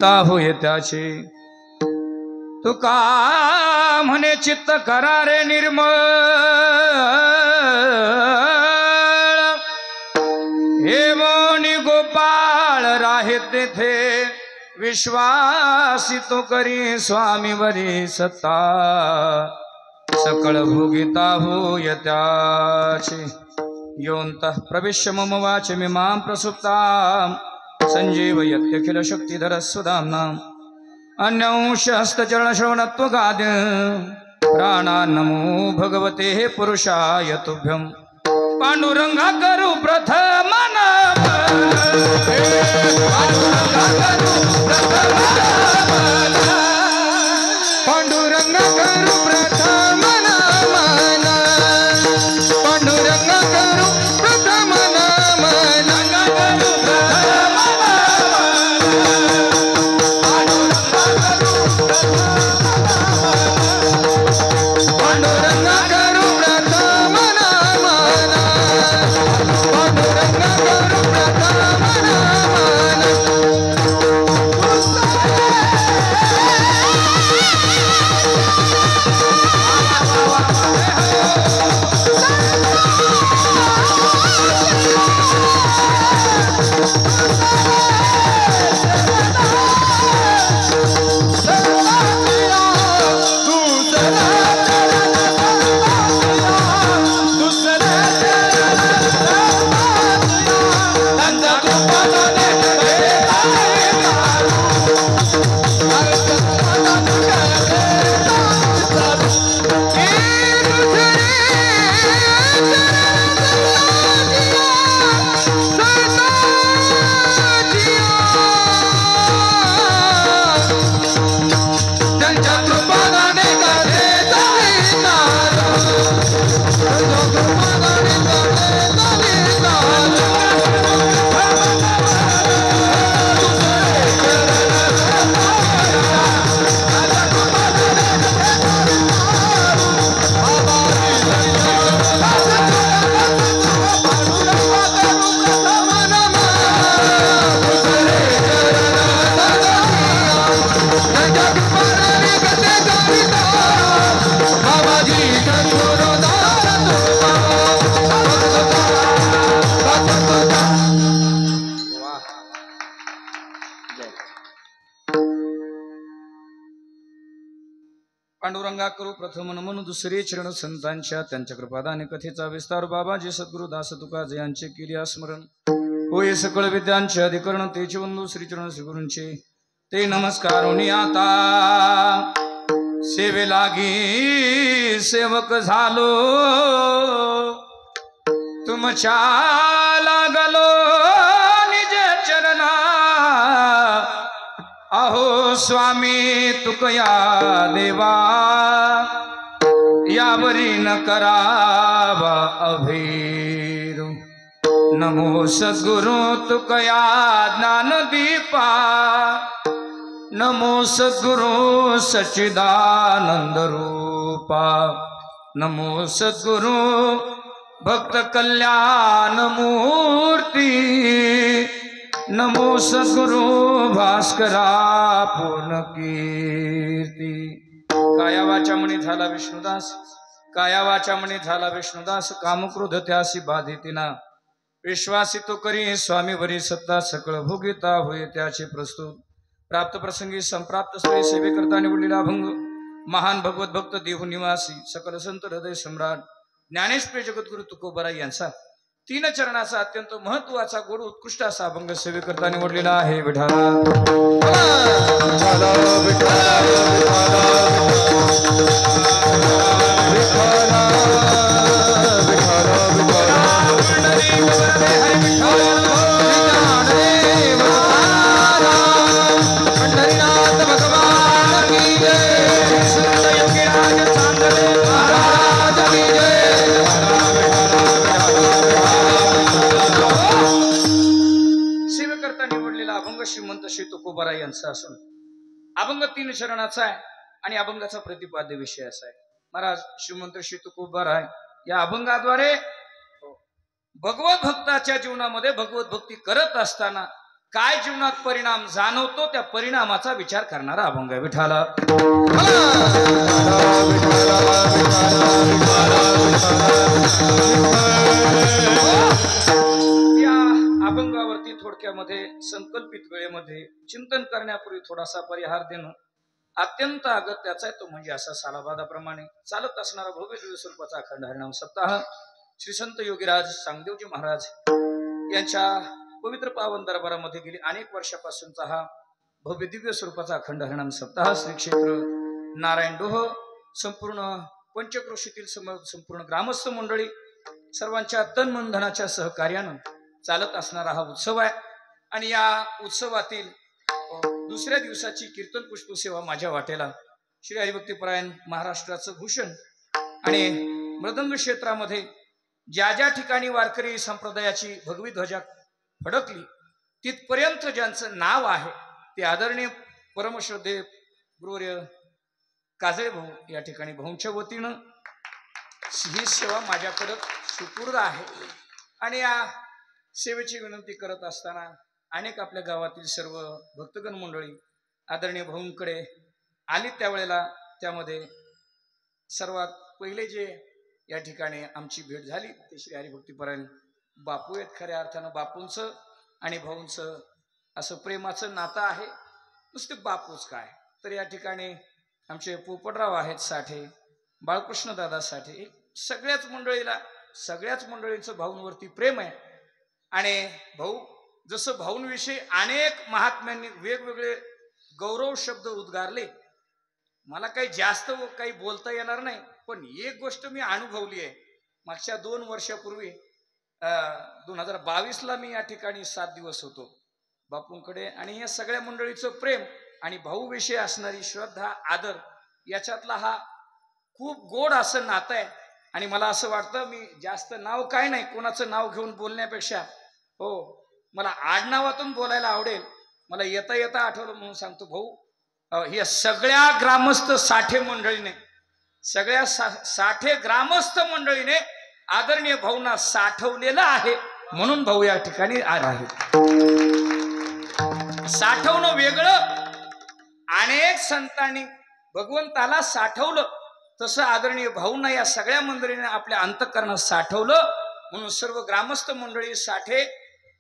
ता होय त्याचे तुका म्हणे चित्त करारे निर्मळ हे मोनी गोपाळ राहे तेथे विश्वासितो करी स्वामी वरी सत्ता सकळ भोगिता होय त्याचे योऽन्तः प्रविश्य मम वाचमिमां प्रसुप्तां संजीवयत्यखिल शक्तिधर सुधाम्नाम् अन्यांश हस्तचरणश्रवणत्वगाद प्राणान्नमो भगवते पुरुषाय तुभ्यं पांडुरंगा करू प्रथम नमः पांडुरंगा करू प्रथम नमः पांडुरंगा करू प्रथम नमः पांडुरंगा करू प्रथम नमः करू प्रथम पांडुरंगा करू प्रथम पांडुरंगा करू प्रथम पांडुरंगा करू प्रथम नमन दुसरे चरण संतांच्या त्यांच्या कृपादाने कथेचा विस्तार बाबाजी सद्गुरु दास तुकाजी यांचे केले स्मरण होय सकळ विद्यांचे अधिकरण तेचे वंदू श्रीचरण श्रीगुरूंचे ते नमस्कार आता सेवे लागी सेवक झालो तुमच्या लागलो निज चरणा अहो स्वामी तुकया देवा यावरी न करावा अभीर नमो सद्गुरु तुकया ज्ञानदीपा नमो सद्गुरु सच्चिदानंद रूपा नमो सद्गुरु भक्त कल्याण मूर्ती नमो सद्गुरु भास्करा पूर्ण कीर्ती काया वाचा म्हणे झाला विष्णुदास काया वाचा म्हणे झाला विष्णुदास कामक्रोध त्यासी बाधितीना विश्वासितो करी स्वामी वरी सत्ता सकळ भोगिता होय त्याचे प्रस्तुत प्राप्त प्रसंगी संप्राप्त स्थळी सेवे करता निवडलेला अभंग महान भगवत भक्त देहू निवासी सकल संत हृदय सम्राट ज्ञानेश्वर जगद्गुरु तुकोबराय यांचा 3 चरणाचा अत्यंत महत्वाचा गोड उत्कृष्ट असा अभंग सेवे करता निवडलेला आहे विठाला श्रीमंत श्री तुकोबराय यांचा असून अभंग 3 चरणाचा आहे आणि अभंगाचा प्रतिपाद्य विषय असा आहे। महाराज श्रीमंत श्री तुकोबराय या अभंगाद्वारे भगवत भक्ताच्या जीवनामध्ये भगवत भक्ती करत असताना काय जीवनात परिणाम जाणवतो त्या परिणामाचा विचार करणारा अभंग आहे विठाला. या अभंगावरती थोडक्यामध्ये संकल्पित वेळेमध्ये चिंतन करण्यापूर्वी थोडासा परिहार देणं अत्यंत अगत्याचा आहे. तो म्हणजे असा सालाबादाप्रमाणे चालत असणारा भव्य दिव्य स्वरूपाचा अखंड हरिनाम सप्ताह श्री संत योगीराज सांगदेवजी महाराज यांच्या पवित्र पावन दरबारामध्ये गेली अनेक वर्षापासूनचा हा भव्य दिव्य स्वरूपाचा अखंड हरिनाम सप्ताह श्री क्षेत्र नारायण डोह संपूर्ण पंचक्रोशीतील संपूर्ण ग्रामस्थ मंडळी सर्वांच्या तन मन धनाच्या सहकार्यानं चालत असणारा हा उत्सव आहे. आणि या उत्सवातील दुसऱ्या दिवसाची कीर्तन पुष्प सेवा माझ्या वाटेला श्री हरिभक्तीपरायण महाराष्ट्राचं भूषण आणि मृदंग क्षेत्रामध्ये ज्या ज्या ठिकाणी वारकरी संप्रदायाची भगवी ध्वजा फडकली तिथपर्यंत ज्यांचं नाव आहे ते आदरणीय परमश्रद्धेय गुरुवर्य काजळे भाऊ या ठिकाणी भाऊंच्या वतीनं ही सेवा माझ्याकडे सुपूर्द आहे. आणि या सेवेची विनंती करत असताना अनेक आपल्या गावातील सर्व भक्तगण मंडळी आदरणीय भाऊंकडे आली त्यावेळेला त्यामध्ये सर्वात पहिले जे या ठिकाणी आमची भेट झाली ते श्री हरिभक्तीपरायण बापू आहेत. खऱ्या अर्थानं बापूंचं आणि भाऊंचं असं प्रेमाचं नातं आहे. नुसते बापूच काय तर या ठिकाणी आमचे पोपटराव आहेत साठे, बाळकृष्ण दादा साठे, सगळ्याच मंडळींचं भाऊंवरती प्रेम आहे. आणि भाऊ जसं भाऊंविषयी अनेक महात्म्यांनी वेगवेगळे गौरव शब्द उद्गारले मला काही जास्त काही बोलता येणार नाही पण एक गोष्ट मी अनुभवली आहे. मागच्या 2 वर्षापूर्वी 2022ला मी या ठिकाणी 7 दिवस होतो बापूंकडे. आणि या सगळ्या मंडळीचं प्रेम आणि भाऊविषयी असणारी श्रद्धा आदर याच्यातला हा खूप गोड असं नातं आहे. आणि मला असं वाटतं मी जास्त नाव काय नाही कोणाचं नाव घेऊन बोलण्यापेक्षा हो मला आडनावातून बोलायला आवडेल. मला येता येता आठवलं म्हणून सांगतो भाऊ या सगळ्या ग्रामस्थ साठे मंडळीने सगळ्या साठे ग्रामस्थ मंडळीने आदरणीय भाऊंना साठवलेलं आहे म्हणून भाऊ या ठिकाणी आहेत. साठवणं वेगळं अनेक संतांनी भगवंताला साठवलं तसं आदरणीय भाऊंना या सगळ्या मंडळीने आपल्या अंतःकरणात साठवलं म्हणून सर्व ग्रामस्थ मंडळी साठे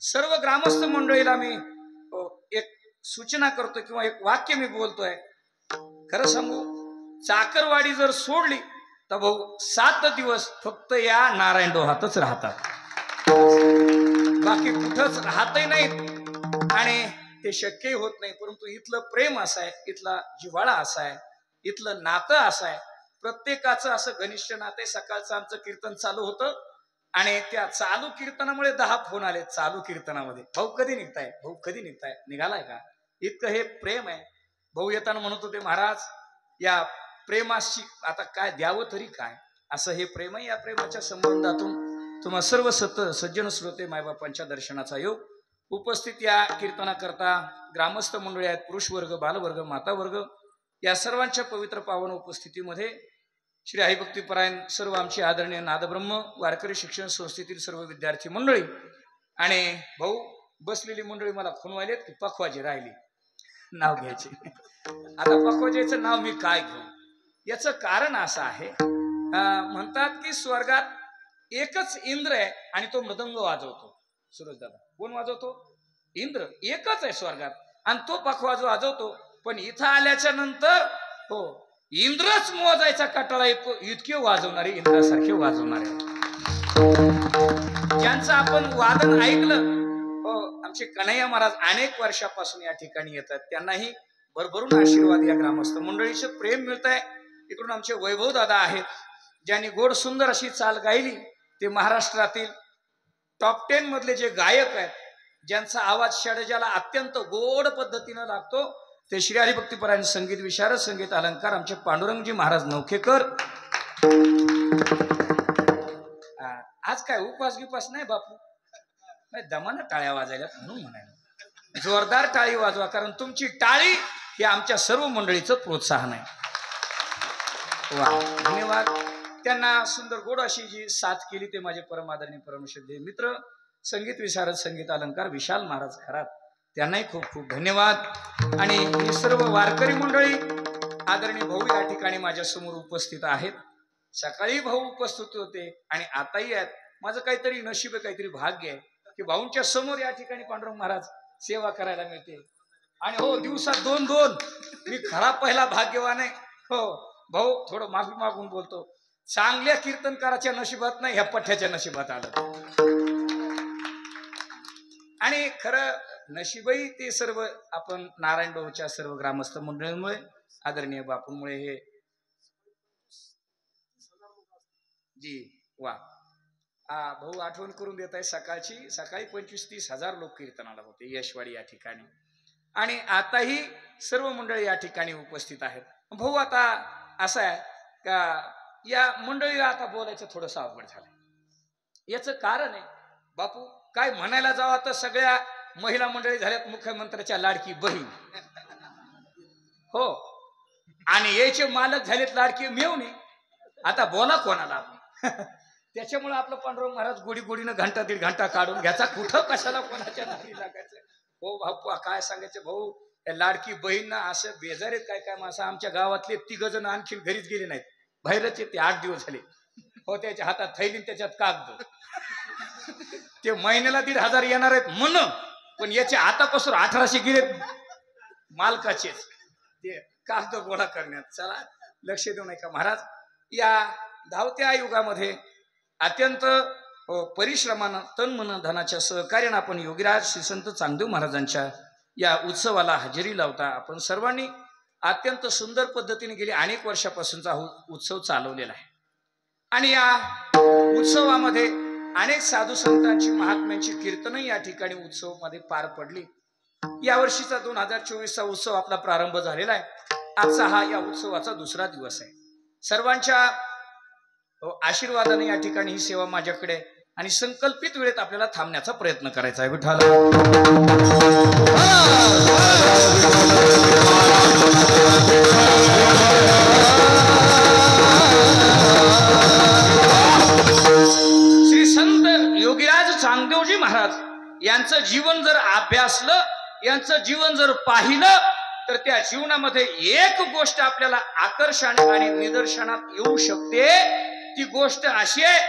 सर्व ग्रामस्थ मंडळीला मी एक सूचना करतो किंवा एक वाक्य मी बोलतोय. खरं सांगू चाकरवाडी जर सोडली तर भाऊ 7 दिवस फक्त या नारायण डोहातच राहतात बाकी कुठंच राहतही नाहीत आणि ते शक्यही होत नाही. परंतु इथलं प्रेम असं आहे इथला जिव्हाळा असा आहे इथलं नातं असं आहे प्रत्येकाचं असं घनिष्ठ नातं. सकाळचं आमचं कीर्तन चालू होतं आणि त्या चालू कीर्तनामुळे 10 फोन आले चालू कीर्तनामध्ये भाऊ कधी निघताय निघालाय का इतकं हे प्रेम आहे. भाऊ येताना म्हणत होते महाराज या प्रेमाशी आता काय द्यावं तरी काय असं हे प्रेम आहे. या प्रेमाच्या संबंधातून तुम्हा सर्व सज्जन श्रोते मायबापांच्या दर्शनाचा योग उपस्थित या कीर्तनाकरता ग्रामस्थ मंडळी आहेत पुरुष वर्ग बालवर्ग माता वर्ग या सर्वांच्या पवित्र पावन उपस्थितीमध्ये श्री हरिभक्तीपरायण सर्व आमची आदरणीय नादब्रह्म वारकरी शिक्षण संस्थेतील सर्व विद्यार्थी मंडळी आणि भाऊ बसलेली मंडळी मला खुणवायलेत की पखवाजी राहिली नाव घ्यायचे. आता पखवाजीचं नाव मी काय घेऊ याचं कारण असं आहे म्हणतात की स्वर्गात एकच इंद्र आहे आणि तो मृदंग वाजवतो. सुरेश दादा कोण वाजवतो इंद्र एकच आहे स्वर्गात आणि तो पखवाज वाजवतो. पण इथं आल्याच्या नंतर हो इंद्रच मोजायचा कटाळा इतके वाजवणारे इंद्रासारखे वाजवणारे ज्यांचं आपण वादन ऐकलं हो आमचे कन्हैया महाराज अनेक वर्षापासून या ठिकाणी येतात त्यांनाही भरभरून आशीर्वाद या ग्रामस्थ मंडळीचे प्रेम मिळत आहे. इकडून आमचे वैभव दादा आहेत ज्यांनी गोड सुंदर अशी चाल गायली. ते महाराष्ट्रातील टॉप 10 मधले जे गायक आहेत ज्यांचा आवाज षडजाला अत्यंत गोड पद्धतीनं लागतो ते श्री हरिभक्तीपरायण संगीत विशारद संगीत अलंकार आमचे पांडुरंगजी महाराज नौखेकर. आज काय उपवास गिपास नाही बापू नाही दमानं टाळ्या वाजायला म्हणून म्हणायला जोरदार टाळी वाजवा कारण तुमची टाळी हे आमच्या सर्व मंडळीचं प्रोत्साहन आहे. वा धन्यवाद. त्यांना सुंदर गोड अशी जी साथ केली ते माझे परम आदरणीय परमश्रद्धेय मित्र संगीत विशारद संगीत अलंकार विशाल महाराज खरात त्यांनाही खूप खूप धन्यवाद। आणि ही सर्व वारकरी मंडळी, आदरणीय भाऊ या ठिकाणी माझ्या समोर उपस्थित आहेत। सकाळी भाऊ उपस्थित होते आणि आताही आहेत। माझं काहीतरी नशीब आहे, काहीतरी भाग्य आहे की भाऊंच्या समोर या ठिकाणी पांडुरंग महाराज सेवा करायला मिळते। आणि हो, दिवसात 2-2 मी खरा पहिला भाग्यवान आहे। हो भाऊ, थोडं माफी मागून बोलतो, चांगल्या कीर्तनकाराच्या नशिबात नाही, ह्या पठ्याच्या नशिबात आलं। आणि खरं नशीबही ते सर्व आपण नारायण भाऊच्या सर्व ग्रामस्थ मंडळींमुळे, आदरणीय बापूंमुळे हे जी वा भाऊ आठवण करून देत आहे। सकाळी 25-30 हजार लोक कीर्तनाला होते यशवाडी या ठिकाणी। आणि आताही सर्व मंडळी या ठिकाणी उपस्थित आहेत। भाऊ, आता असं आहे का या मंडळीला आता बोलायचं थोडंसं अवघड झालंय। याचं कारण आहे, बापू काय म्हणायला जावं तर सगळ्या महिला मंडळी झाल्यात मुख्यमंत्र्याच्या लाडकी बहीण, हो, आणि याचे मालक झालेत लाडकी मेवणे। आता बोला कोणाला? त्याच्यामुळे आपलं पांडुरंग महाराज गोडी गोडीनं घंटा 1.5 घंटा काढून घ्यायचा, कुठं कशाला कोणाच्या नादी लागायचं। हो बापू, काय सांगायचं भाऊ, लाडकी बहीण ना असं बेजार आहेत काय काय माणसं। आमच्या गावातले 3 जण आणखी घरीच गेले नाहीत, बाहेरच येते, 8 दिवस झाले। हो, त्याच्या हातात थैली, त्याच्यात कागद, ते महिन्याला 1,500 येणार आहेत म्हण, पण याचे आतापासून 1800 गेले मालकाचे ते कागद गोळा करण्यात। चला लक्ष देऊ नये का महाराज? या धावत्या युगामध्ये अत्यंत परिश्रमानं, तन मन धनाच्या सहकार्यानं आपण योगीराज श्री संत चांगदेव महाराजांच्या या उत्सवाला हजेरी लावता। आपण सर्वांनी अत्यंत सुंदर पद्धतीने गेली अनेक वर्षापासूनचा उत्सव चालवलेला आहे। आणि या उत्सवामध्ये अनेक साधू संतांची, महात्म्यांची कीर्तनही या ठिकाणी उत्सवामध्ये पार पडली। या वर्षीचा 2024चा उत्सव आपला प्रारंभ झालेला आहे। आजचा हा या उत्सवाचा दुसरा दिवस आहे। सर्वांच्या आशीर्वादाने या ठिकाणी ही सेवा माझ्याकडे आणि संकल्पित वेळेत आपल्याला थांबण्याचा प्रयत्न करायचा आहे। विठ्ठल श्री संत योगीराज चांगदेवजी महाराज यांचं जीवन जर अभ्यासलं, यांचं जीवन जर पाहिलं, तर त्या जीवनामध्ये एक गोष्ट आपल्याला आकर्षण आणि निदर्शनात येऊ शकते। ती गोष्ट अशी आहे,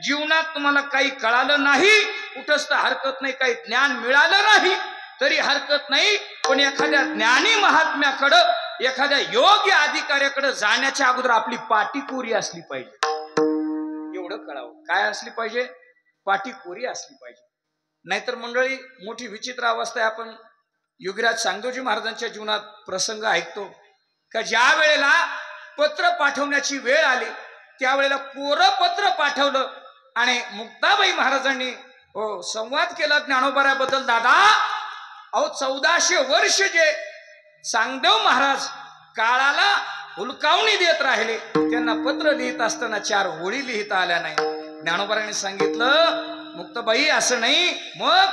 जीवनात तुम्हाला काही कळालं नाही, कुठंच हरकत नाही, काही ज्ञान मिळालं नाही तरी हरकत नाही, पण एखाद्या ज्ञानी महात्म्याकडं, एखाद्या योग्य अधिकाऱ्याकडे जाण्याच्या अगोदर आपली पाटी कोरी असली पाहिजे। एवढं कळावं, काय असली पाहिजे? पाटी कोरी असली पाहिजे। नाहीतर मंडळी, मोठी विचित्र अवस्था आहे। आपण योगीराज चांगदेवजी महाराजांच्या जीवनात प्रसंग ऐकतो का ज्या वेळेला पत्र पाठवण्याची वेळ आली, त्यावेळेला कोरं पत्र पाठवलं आणि मुक्ताबाई महाराजांनी संवाद केला ज्ञानोबाऱ्याबद्दल। दादा, अहो 1400 वर्ष जे चांगदेव महाराज काळाला हुलकावणी देत राहिले, त्यांना पत्र लिहित असताना 4 ओळी लिहिता आल्या नाही। ज्ञानोबारांनी सांगितलं, मुक्ताबाई असं नाही, मग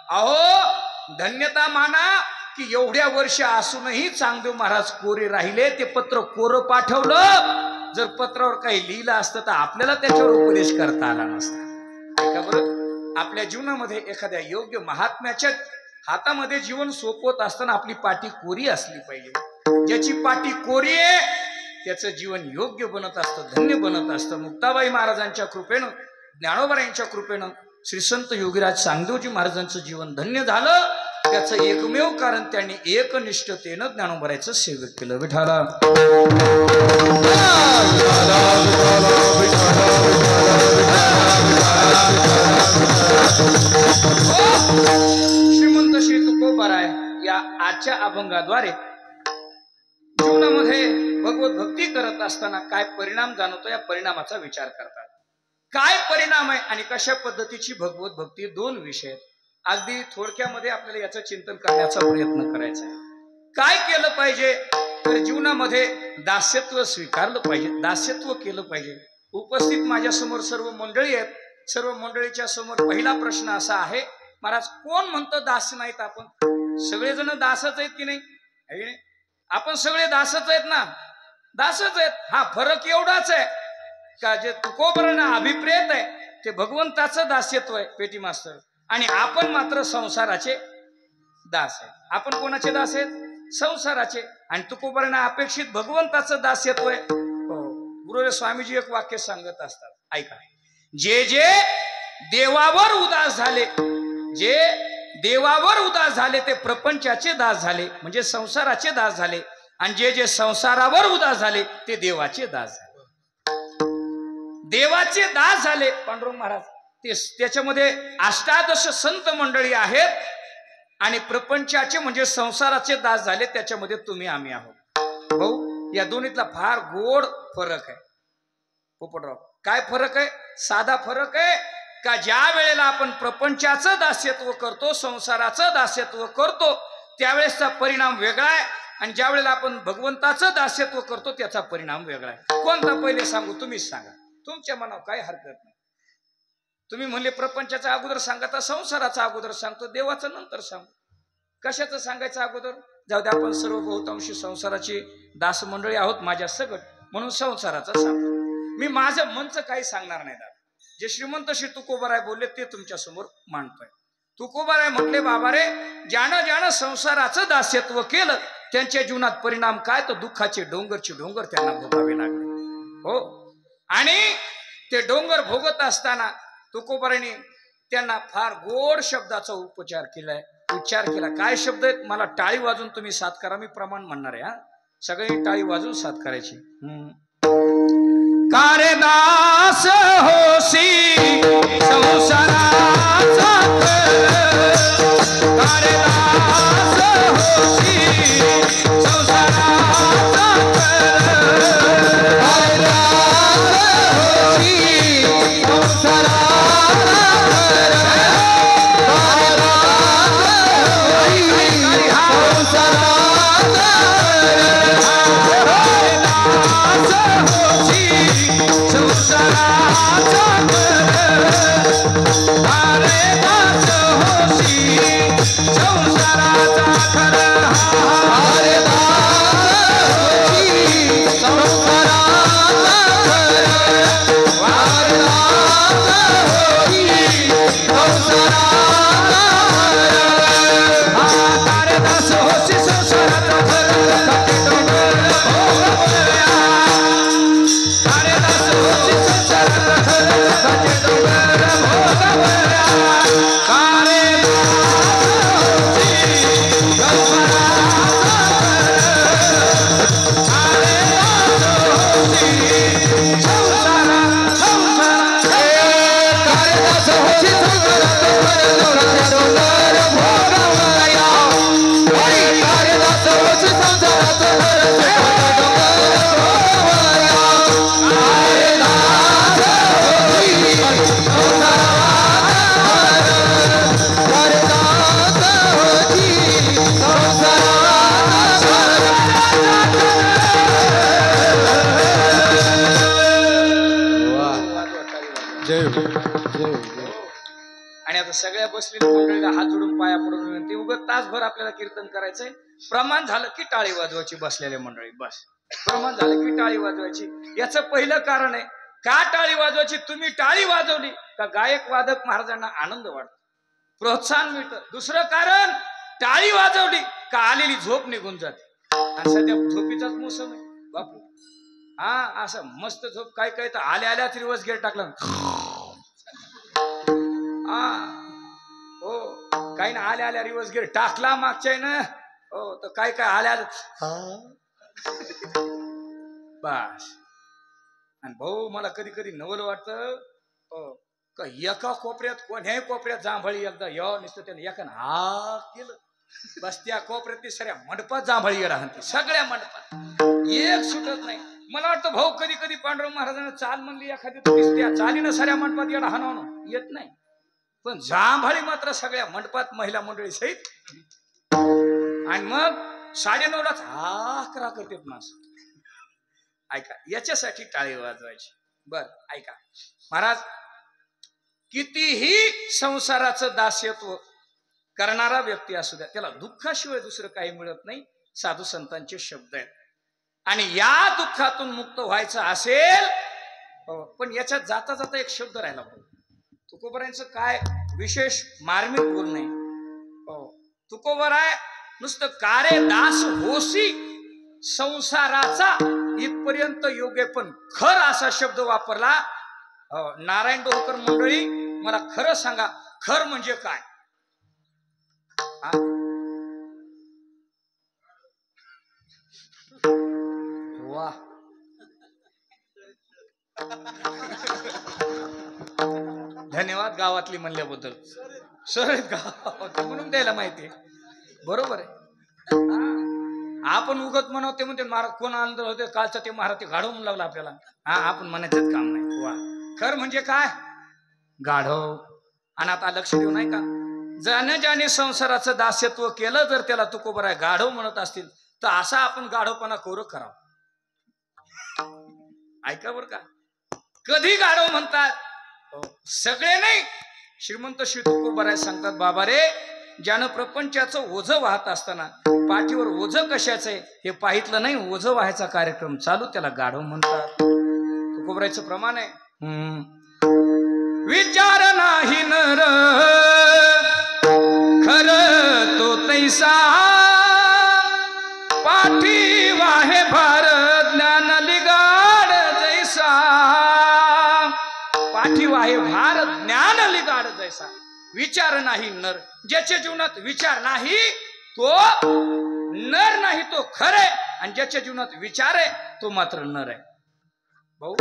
अहो धन्यता माना की एवढ्या वर्ष असूनही चांगदेव महाराज कोरे राहिले, ते पत्र कोरं पाठवलं। जर पत्रावर काही लिहिलं असतं तर आपल्याला त्याच्यावर उपदेश करता आला नसता। का बरं? आपल्या जीवनामध्ये एखाद्या योग्य महात्म्याच्या हातामध्ये जीवन सोपवत असताना आपली पाटी कोरी असली पाहिजे। ज्याची पाटी कोरी आहे त्याचं जीवन योग्य बनत असतं, धन्य बनत असतं। मुक्ताबाई महाराजांच्या कृपेनं, ज्ञानोबारायांच्या कृपेनं श्री संत योगीराज चांगदेवजी महाराजांचं जीवन धन्य झालं। त्याचं एकमेव कारण त्यांनी एकनिष्ठतेनं ज्ञानोबाराचं सेवक केलं। विठाला श्रीमंत श्री तुकोबाराय या आजच्या अभंगाद्वारे जीवनामध्ये भगवत भक्ती करत असताना काय परिणाम जाणवतो, या परिणामाचा विचार करतात। काय परिणाम आहे आणि कशा पद्धतीची भगवत भक्ती, 2 विषय अगदी थोडक्यामध्ये आपल्याला याचं चिंतन करण्याचा प्रयत्न करायचा आहे। काय केलं पाहिजे तर जीवनामध्ये दास्यत्व स्वीकारलं पाहिजे, दास्यत्व केलं पाहिजे। उपस्थित माझ्या समोर सर्व मंडळी आहेत, सर्व मंडळीच्या समोर पहिला प्रश्न असा आहे, महाराज कोण म्हणतं दास नाहीत? आपण सगळेजण दासच आहेत की नाही? आपण सगळे दासच आहेत ना? दासच आहेत। हा फरक एवढाच आहे का जे तुकोबारांना अभिप्रेत आहे ते भगवंताचं दास्यत्व आहे, पेटी मास्तर, आणि आपण मात्र संसाराचे दास आहे. आपण कोणाचे दास आहेत? संसाराचे. आणि तुकोबारांना अपेक्षित भगवंताचं दास्यत्व आहे. गुरुदेव स्वामीजी एक वाक्य सांगत असतात, ऐका. जे जे देवावर उदास झाले, जे देवावर उदास झाले ते प्रपंचाचे दास झाले, म्हणजे संसाराचे दास झाले. आणि जे जे संसारावर उदास झाले ते देवाचे दास झाले. देवाचे दास झाले पांडुरंग महाराज, ते त्याच्यामध्ये अष्टादश संत मंडळी आहेत. आणि प्रपंचाचे म्हणजे संसाराचे दास झाले, त्याच्यामध्ये तुम्ही आम्ही आहोत. भाऊ, या दोन्हीतला फार गोड फरक आहे. पोपटराव, काय फरक आहे? साधा फरक आहे का ज्या वेळेला आपण प्रपंचाचं दास्यत्व करतो, संसाराचं दास्यत्व करतो, त्यावेळेसचा परिणाम वेगळा आहे. आणि ज्या वेळेला आपण भगवंताचं दास्यत्व करतो त्याचा परिणाम वेगळा आहे. कोणता पहिले सांगू? तुम्हीच सांगा. तुमच्या मनावर काही हरकत नाही. तुम्ही म्हणले प्रपंचाचा अगोदर सांगा, तर संसाराचा अगोदर सांगतो, देवाचं नंतर सांगू. कशाचं सांगायचं अगोदर? जाऊ दे, आपण सर्व बहुतांशी संसाराची दास मंडळी आहोत माझ्या सगट, म्हणून संसाराचं सांगतो. मी माझं मनचं काही सांगणार नाही दादा. जे श्रीमंत श्री तुकोबाराय बोलले ते तुमच्या समोर मांडतोय. तुकोबाराय म्हटले, बाबा रे, ज्यानं ज्यानं संसाराचं दास्यत्व केलं त्यांच्या जीवनात परिणाम काय? तर दुःखाचे डोंगरचे डोंगर त्यांना भोगावे लागले. हो, आणि ते डोंगर भोगत असताना तुकोबारायने त्यांना फार गोड शब्दाचा उच्चार केला. काय शब्द आहेत? मला टाळी वाजून तुम्ही साथ करा. मी प्रमाण म्हणणार आहे. सगळी टाळी वाजून साथ करायची. कारे दास होसी संसाराचा कारे दास होसी संसाराचा कारे दास होसी संसाराचा आणि आता सगळ्या बसलेल्या मंडळीला हात जोडून पाया पडून विनंती. उगाच तासभर आपल्याला कीर्तन करायचंय. प्रमाण झालं की टाळी वाजवायची बसलेल्या मंडळी. बस, प्रमाण झालं की टाळी वाजवायची. याचं पहिलं कारण आहे, का टाळी वाजवायची? तुम्ही टाळी वाजवली का गायक वादक महाराजांना आनंद वाटतो, प्रोत्साहन मिळतं. दुसरं कारण, टाळी वाजवली का आलेली झोप निघून जाते. आणि सध्या झोपीचाच मोसम आहे बापू. हा, असं मस्त झोप. काय काय तर आल्याच रिवर्स गेअर टाकला. हो, काही ना आल्या रिवर्स गेअर टाकला मागच्या ना. हो, तर काय काय आल्या बस. आणि भाऊ, मला कधी कधी नवल वाटतं का एका कोपऱ्यात, कोण्याही कोपऱ्यात जांभळी एकदा नुसतं त्याने एका हा केलं, बस त्या कोपऱ्यात सगळ्या मंडपात जांभळी राहते. सगळ्या मंडपात एक सुटत नाही. मला वाटतं भाऊ, कधी कधी पांडुरंग महाराजांना चाल म्हणली एखादी, त्या चालीनं साऱ्या मंडपात येणं हाणवणं येत नाही, पण जांभळी मात्र सगळ्या मंडपात महिला मंडळी सहित. आणि मग 9:30लाच हा करतात माणसं. ऐका, याच्यासाठी टाळी वाजवायची. बर, ऐका महाराज, कितीही संसाराचं दास्यत्व करणारा व्यक्ती असू द्या, त्याला दुःखाशिवाय दुसरं काही मिळत नाही. साधू संतांचे शब्द आहेत. आणि या दुःखातून मुक्त व्हायचं असेल, पण याच्यात जाता जाता एक शब्द राहिला. तुकोबारायांचं काय विशेष मार्मिक बोलणं आहे. तुकोबर आहे नुसतं कारे दास होसी संसाराचा इथपर्यंत योग्य, पण खर असा शब्द वापरला. नारायण डोहकर मंडळी, मला खरं सांगा, खर म्हणजे काय? वा, धन्यवाद गावातली म्हणल्याबद्दल. सर गावात म्हणून द्यायला माहिती, बरोबर आहे. आपण उगत म्हणते म्हणते महाराज कोण आनंद होते कालचा ते महाराज ते गाढव म्हणून लागला आपल्याला. आपण म्हणायचंच काम नाही. वा, खर म्हणजे काय? गाढव. आणि आता लक्ष देऊ नाही का, ज्याने ज्याने संसाराचं दास्यत्व केलं, जर त्याला तुकोबर आहे गाढव म्हणत असतील तर असा आपण गाढवपणा करू करावं. ऐका बर का, कधी गाढव म्हणतात? सगळे नाही. श्रीमंत श्री तुकोबर आहे सांगतात, बाबा रे, ज्यानं प्रपंचाचं ओझं वाहत असताना पाठीवर ओझं कशाचं आहे हे पाहितलं नाही, ओझं वाहायचा कार्यक्रम चालू, त्याला गाढव म्हणतात. तुकोबरायचं प्रमाण आहे. विचार नाही नर खर तो तैसा, पाठी वाहे भार ज्ञान लिगाड जैसा. पाठी वाहे भार ज्ञान लिगाड जैसा. विचार नाही नर, ज्याच्या जीवनात विचार नाही तो नर नाही, तो खर आहे. आणि ज्याच्या जीवनात विचार आहे तो मात्र नर आहे. भाऊ,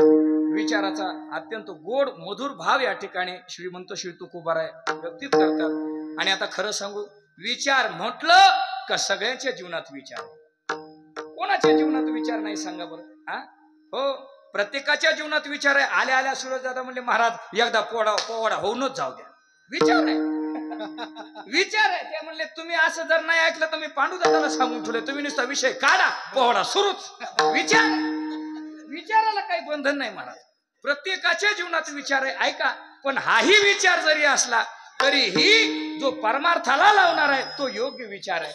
विचाराचा अत्यंत गोड मधुर भाव या ठिकाणी श्रीमंत श्री तुकोबर आहे व्यक्तित करतात. आणि आता खरं सांगू, विचार म्हटलं का सगळ्यांच्या जीवनात विचार. कोणाच्या जीवनात विचार नाही सांगा बरं? हो, प्रत्येकाच्या जीवनात विचार आहे. आल्या आल्या सूरज दादा म्हणले, महाराज एकदा पोवाडा होऊनच जाऊ द्या. विचार आहे, विचार आहे. ते म्हणले, तुम्ही असं जर नाही ऐकलं तर मी पांडू दादाला सांगून ठेवले, तुम्ही नुसता विषय काढा, पोवाडा सुरूच. विचार, विचाराला काही बंधन नाही महाराज. प्रत्येकाच्या जीवनात विचार आहे. ऐका, पण हाही विचार जरी असला तरीही जो परमार्थाला लावणार आहे तो योग्य विचार आहे.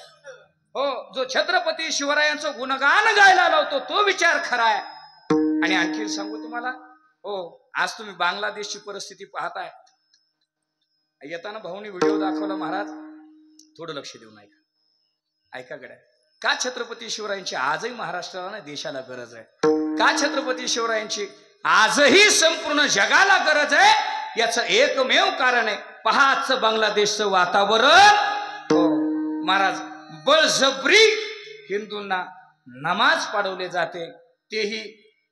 हो, जो छत्रपती शिवरायांचं गुणगान गायला लावतो तो विचार खरा आहे. आणि आणखी सांगू तुम्हाला, हो, आज तुम्ही बांगलादेशची परिस्थिती पाहताय. येताना भाऊनी व्हिडिओ दाखवला, महाराज थोडं लक्ष देऊ नाही का? ऐका गड्या, का छत्रपती शिवरायांची आजही महाराष्ट्राला नाही देशाला गरज आहे? का छत्रपती शिवरायांची आजही संपूर्ण जगाला गरज आहे? याचं एकमेव कारण आहे, पहाच बांगलादेशचं वातावरण. हो महाराज, बळजबरी हिंदूंना नमाज पाडवले जाते, तेही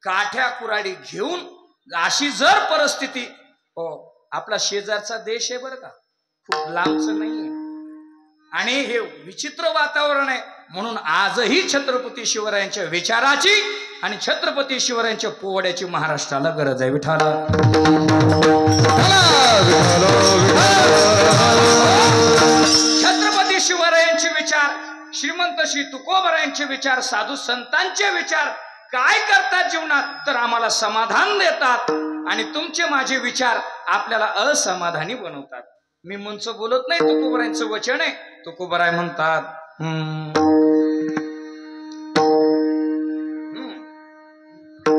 काठ्या कुराडी घेऊन. अशी जर परिस्थिती, हो, आपला शेजारचा देश आहे बरं का, खूप लांबचं नाहीये. आणि हे विचित्र वातावरण आहे. म्हणून आजही छत्रपती शिवरायांच्या विचाराची आणि छत्रपती शिवरायांच्या पोवाड्याची महाराष्ट्राला गरज आहे. विठाल, छत्रपती शिवरायांचे विचार, श्रीमंत श्री तुकोबरायांचे विचार, साधू संतांचे विचार काय करतात जीवनात? तर आम्हाला समाधान देतात. आणि तुमचे माझे विचार आपल्याला असमाधानी बनवतात. मी मंच बोलत नाही, तुकोबरायांचं वचन आहे. तुकोबराय म्हणतात,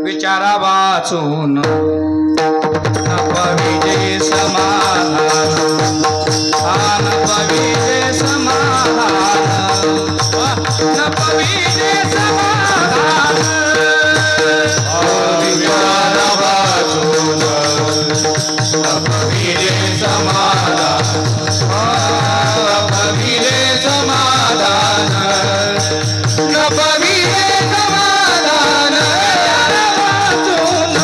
विचारा वाचून पविजे समाधान, पविजे समाधान, पविजे समाधान. विचारा वाचून पविजे समाधान, पविजे समाधान, पविजे समाधान. वाचून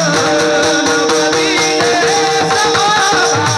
पविजे समाधान.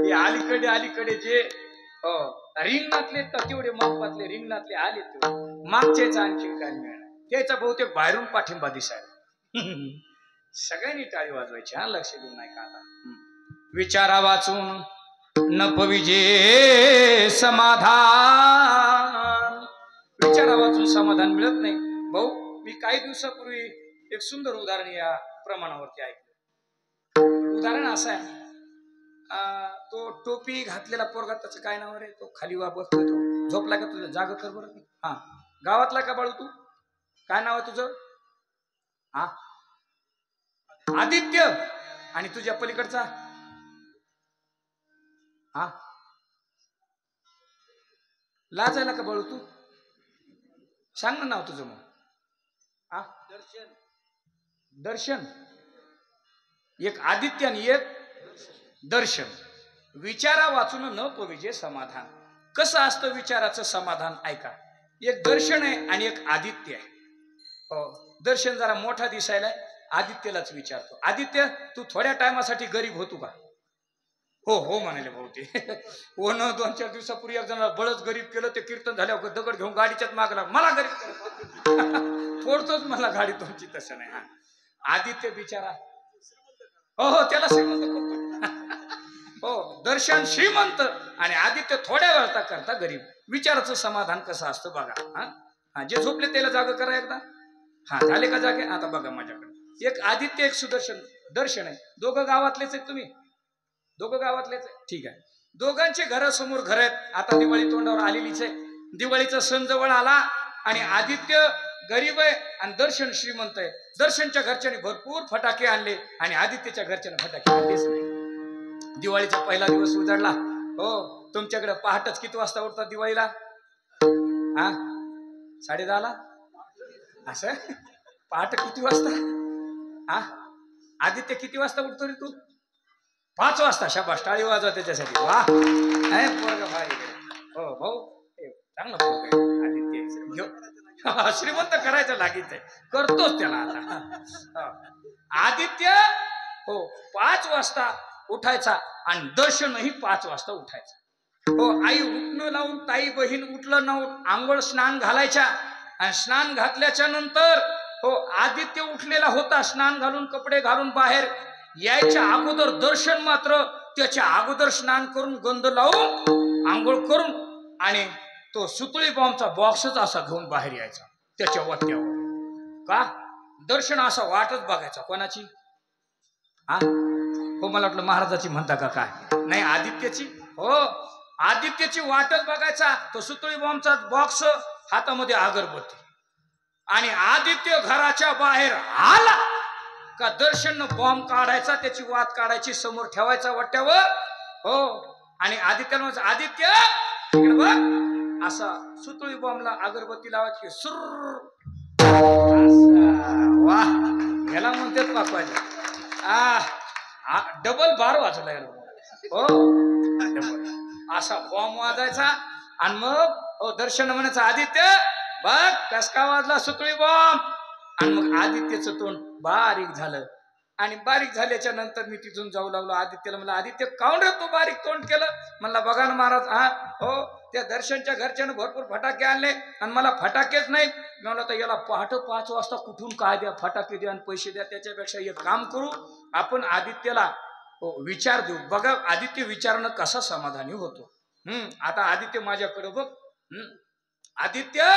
ते अलीकडे अलीकडे जे रिंगणातले तेवढे मापातले रिंगणातले आले ते मागच्याच आणखी काय मिळणार त्याचा बहुतेक बाहेरून पाठिंबा दिसायला सगळ्यांनी टाळी वाजवायची हा लक्ष देऊ नाही का आता विचारा वाचून न पविजे समाधान विचारा वाचून समाधान मिळत नाही भाऊ मी काही दिवसापूर्वी एक सुंदर उदाहरण या प्रमाणावरती ऐकलं उदाहरण असं आहे तो टोपी घातलेला पोरगा त्याचं काय नाव रे तो खाली वापरतोय तो झोपला का तुझं जाग कर बरं हा गावातला का बाळू तू काय नाव आहे तुझं हा आदित्य आणि तुझ्या पलीकडचा हा लाजायला का बाळू तू सांग ना नाव तुझं मग हा दर्शन एक आदित्य आणि एक दर्शन विचारा वाचून न पविजे समाधान कसं असतं विचाराचं समाधान ऐका एक दर्शन आहे आणि एक आदित्य आहे हो दर्शन जरा मोठा दिसायला आदित्यलाच विचारतो आदित्य तू थोड्या टायमासाठी गरीब होतो का हो हो म्हणाले भाऊ ते हो न 2-4 दिवसापूर्वी एक जण बळच गरीब केलं ते कीर्तन झाल्यावर दगड घेऊन गाडीच्याच मागला मला गरीब फोडतोच मला गाडी तुमची तसं नाही हा आदित्य बिचारा हो हो त्याला श्रीमंत करतो हो दर्शन श्रीमंत आणि आदित्य थोड्या वेळा करता गरीब विचाराचं समाधान कसं असतं बघा हा जे झोपले त्याला जागा करा एकदा हा झाले का जागे आता बघा माझ्याकडे एक आदित्य एक सुदर्शन दर्शन आहे दोघं गावातलेच आहेत तुम्ही दोघं गावातलेच आहे ठीक आहे दोघांचे घरासमोर घर आहेत आता दिवाळी तोंडावर आलेलीच आहे दिवाळीचा सण जवळ आला आणि आदित्य गरीब आहे आणि दर्शन श्रीमंत आहे दर्शनच्या घरच्यांनी भरपूर फटाके आणले आणि आदित्यच्या घरच्यांनी फटाके आणलेच नाही दिवाळीचा पहिला दिवस उजाडला हो तुमच्याकडे पहाटच किती वाजता उठतात दिवाळीला हा 10:30 असं पहाट किती वाजता हा आदित्य किती वाजता उठतो रे तू 5 वाजता शाबास टाळी वाजवा त्याच्यासाठी वा पोरगा भारी हो भाऊ चांगला पोरगा आदित्य घेऊ श्रीमंत करायचं लागीच आहे करतोच त्याला आता आदित्य हो 5 वाजता उठायचा आणि दर्शनही 5 वाजता उठायचा हो आई उठणं लावून ताई बहीण उठलं लावून आंघोळ स्नान घालायच्या आणि स्नान घातल्याच्या नंतर हो आदित्य उठलेला होता स्नान घालून कपडे घालून बाहेर यायच्या अगोदर दर्शन मात्र त्याच्या अगोदर स्नान करून गंध लावून आंघोळ करून आणि तो सुतळी बॉम्बचा बॉक्सच असा घेऊन बाहेर यायचा त्याच्या वाट्यावर का दर्शन असा वाटच बघायचा कोणाची हा हो मला वाटलं महाराजाची म्हणता का काय नाही आदित्यची हो आदित्यची वाटच बघायचा तो सुतळी बॉम्बचा बॉक्स हातामध्ये अगरबत्ती आणि आदित्य घराच्या बाहेर आला का दर्शन बॉम्ब काढायचा त्याची वाट काढायची समोर ठेवायचा वाट्यावर हो आणि आदित्यला म्हणायचं आदित्य इकडे बघ असा सुतळी बॉम्बला अगरबत्ती लावायची सुर वा याला म्हणतात पाकवायला डबल बार वाजला हो असा बॉम्ब वाजायचा आणि मग हो दर्शन म्हणायचं आदित्य बघ कस का वाजला सुतळी बॉम्ब आणि मग आदित्यचं तोंड बारीक झालं आणि बारीक झाल्याच्या नंतर मी तिथून जाऊ लागलो आदित्यला म्हणलं आदित्य काऊन रे तू बारीक तोंड केलं म्हणला बघा ना महाराज हा हो त्या दर्शनच्या घरच्यानं भरपूर फटाके आणले आणि मला फटाकेच नाही म्हणलं तर याला पहाटे 5 वाजता कुठून काय द्या फटाके द्या आणि पैसे द्या त्याच्यापेक्षा एक काम करू आपण आदित्यला विचार देऊ बघा आदित्य विचारणं कसा समाधानी होतो आता आदित्य माझ्याकडे बघ आदित्य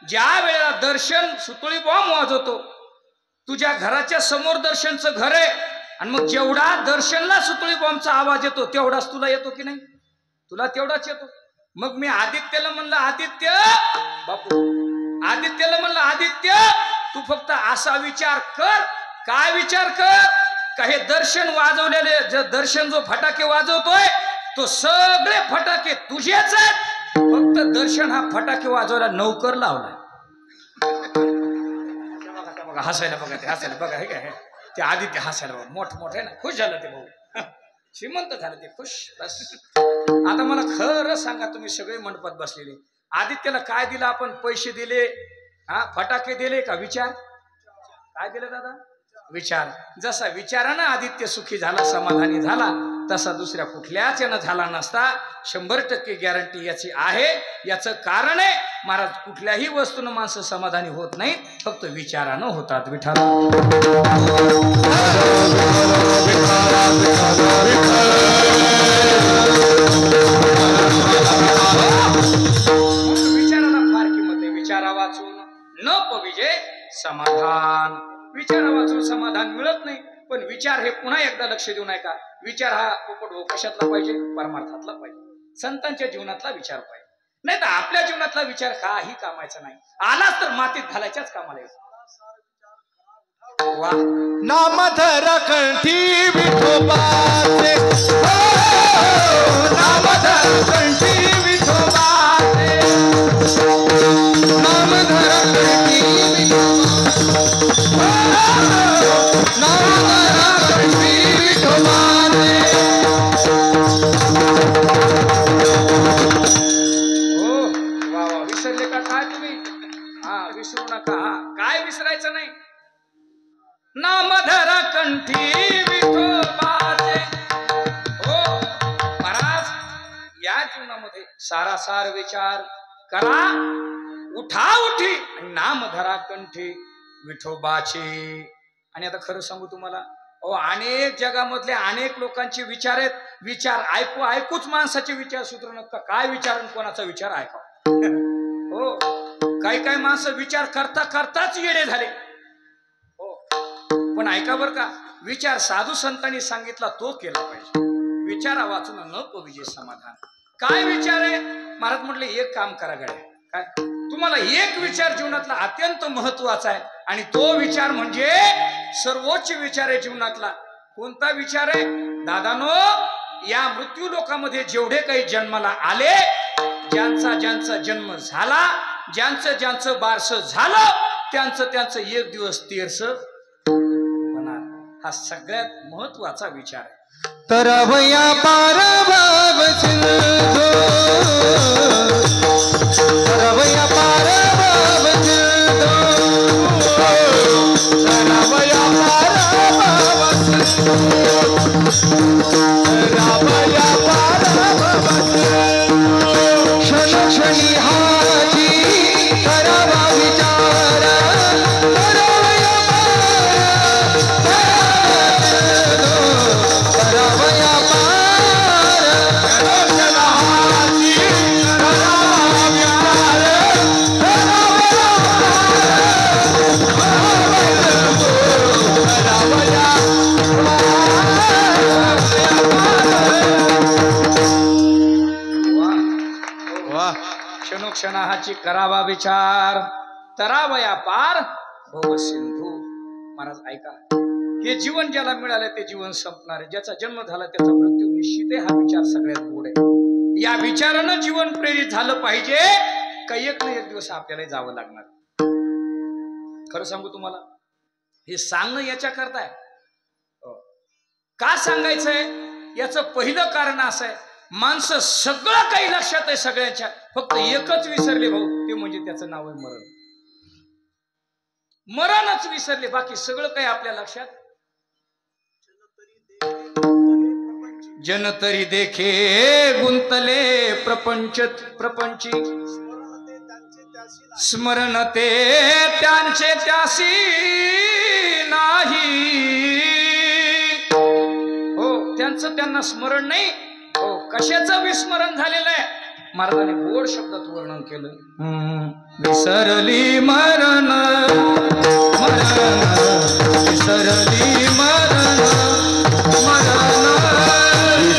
ज्या वेळेला दर्शन सुतळी बॉम्ब वाजवतो तुझ्या घराच्या समोर दर्शनचं घर आहे आणि मग जेवढा दर्शनला सुतळी बॉम्बचा आवाज येतो तेवढाच तुला येतो की नाही तुला तेवढाच येतो मग मी आदित्यला म्हणलं आदित्य बापू आदित्यला म्हणलं आदित्य तू फक्त असा विचार कर काय विचार कर का हे दर्शन वाजवलेले दर्शन जो फटाके वाजवतोय तो सगळे फटाके तुझेच आहेत फक्त दर्शन हा फटाके वाजवायला नौकर लावलाय बघा हसायला बघा ते हसायला बघा हे काय ते आदित्य हसायला बघा मोठ आहे ना खुश झालं ते भाऊ श्रीमंत झालं ते खुश बस आता मला खरं सांगा तुम्ही सगळे मंडपात बसलेले आदित्यला काय दिलं आपण पैसे दिले हा फटाके दिले का विचार काय दिले दादा विचार जसा विचारानं आदित्य सुखी झाला समाधानी झाला तसा दुसऱ्या कुठल्याच यानं झाला नसता. 100% गॅरंटी याची आहे. याचं कारण आहे महाराज, कुठल्याही वस्तूनं माणसं समाधानी होत नाही, फक्त विचारानं होतात. विठाल विचाराला फार किंमत आहे. विचारा वाचून न पविजे समाधान. विचारा वाचून समाधान मिळत नाही, पण विचार हे पुन्हा एकदा लक्ष देऊन ऐका. विचार हा पोपट हो कशातला पाहिजे? परमार्थातला पाहिजे. संतांच्या जीवनातला विचार पाहिजे. नाही तर आपल्या जीवनातला विचार काही कामाचा नाही. आलाच तर मातीत घालायच्याच कामाला येतो. वा नामधर कंठी विठोबाचे, नामधर कंठी विठोबाचे, नामधर कंठी विसरले का काय तुम्ही? हा विसरू नका. काय विसरायचं नाही? नामधर कंठी विठोबाचे. हो महाराज, या जीवनामध्ये सारासार विचार करा. उठा उठी नामधरा कंठी विठोबाचे. आणि आता खरं सांगू तुम्हाला, अनेक जगामधले अनेक लोकांचे विचार आहेत. विचार ऐकूच माणसाचे विचार सुधरू नका. काय विचार कोणाचा विचार ऐका. हो काही माणसं विचार करता करताच येडे झाले. हो पण ऐका बर का, विचार साधू संतांनी सांगितला तो केला पाहिजे. विचारा वाचून न पविजे समाधान. काय विचार आहे महाराज? म्हटले एक काम करा गड्या. काय? तुम्हाला एक विचार जीवनातला अत्यंत महत्वाचा आहे, आणि तो विचार म्हणजे सर्वोच्च विचार आहे जीवनातला. कोणता विचार आहे दादानो? या मृत्यू लोकामध्ये जेवढे काही जन्माला आले, ज्यांचा जन्म झाला, ज्यांचं बारसं झालं, त्यांचं एक दिवस तेरस होणार. हा सगळ्यात महत्वाचा विचार आहे. तरवया पार भाव सिंधू, तरवया पार भाव सिंधू, तरवया पार भाव सिंधू, तरवया पार भाव सिंधू. क्षण क्षणी हाजी करावा विचार, तरवया क्षणाहाची करावा विचार, तरावया पार भव सिंधू. महाराज ऐका, हे जीवन ज्याला मिळालं ते जीवन संपणार आहे. ज्याचा जन्म झाला त्याचा मृत्यू निश्चित आहे. हा विचार सगळ्यात गोड आहे. या विचारानं जीवन प्रेरित झालं पाहिजे. काही एक ना एक दिवस आपल्याला जावं लागणार. खरं सांगू तुम्हाला, हे सांगणं याच्या करताय. का सांगायचंय? याचं पहिलं कारण असं आहे, माणसं सगळं काही लक्षात आहे सगळ्यांच्या, फक्त एकच विसरले भाऊ, ते म्हणजे त्याचं नाव आहे मरण. मरणच विसरले, बाकी सगळं काही आपल्या लक्षात. जन तरी देखे गुंतले प्रपंची, स्मरण ते त्यांचे त्यासी नाही. हो त्यांना स्मरण नाही. हो कशाचं विस्मरण झालेलं आहे? महाराजांनी गोड शब्दात वर्णन केलं. विसरली मरण विसरली मरण नाही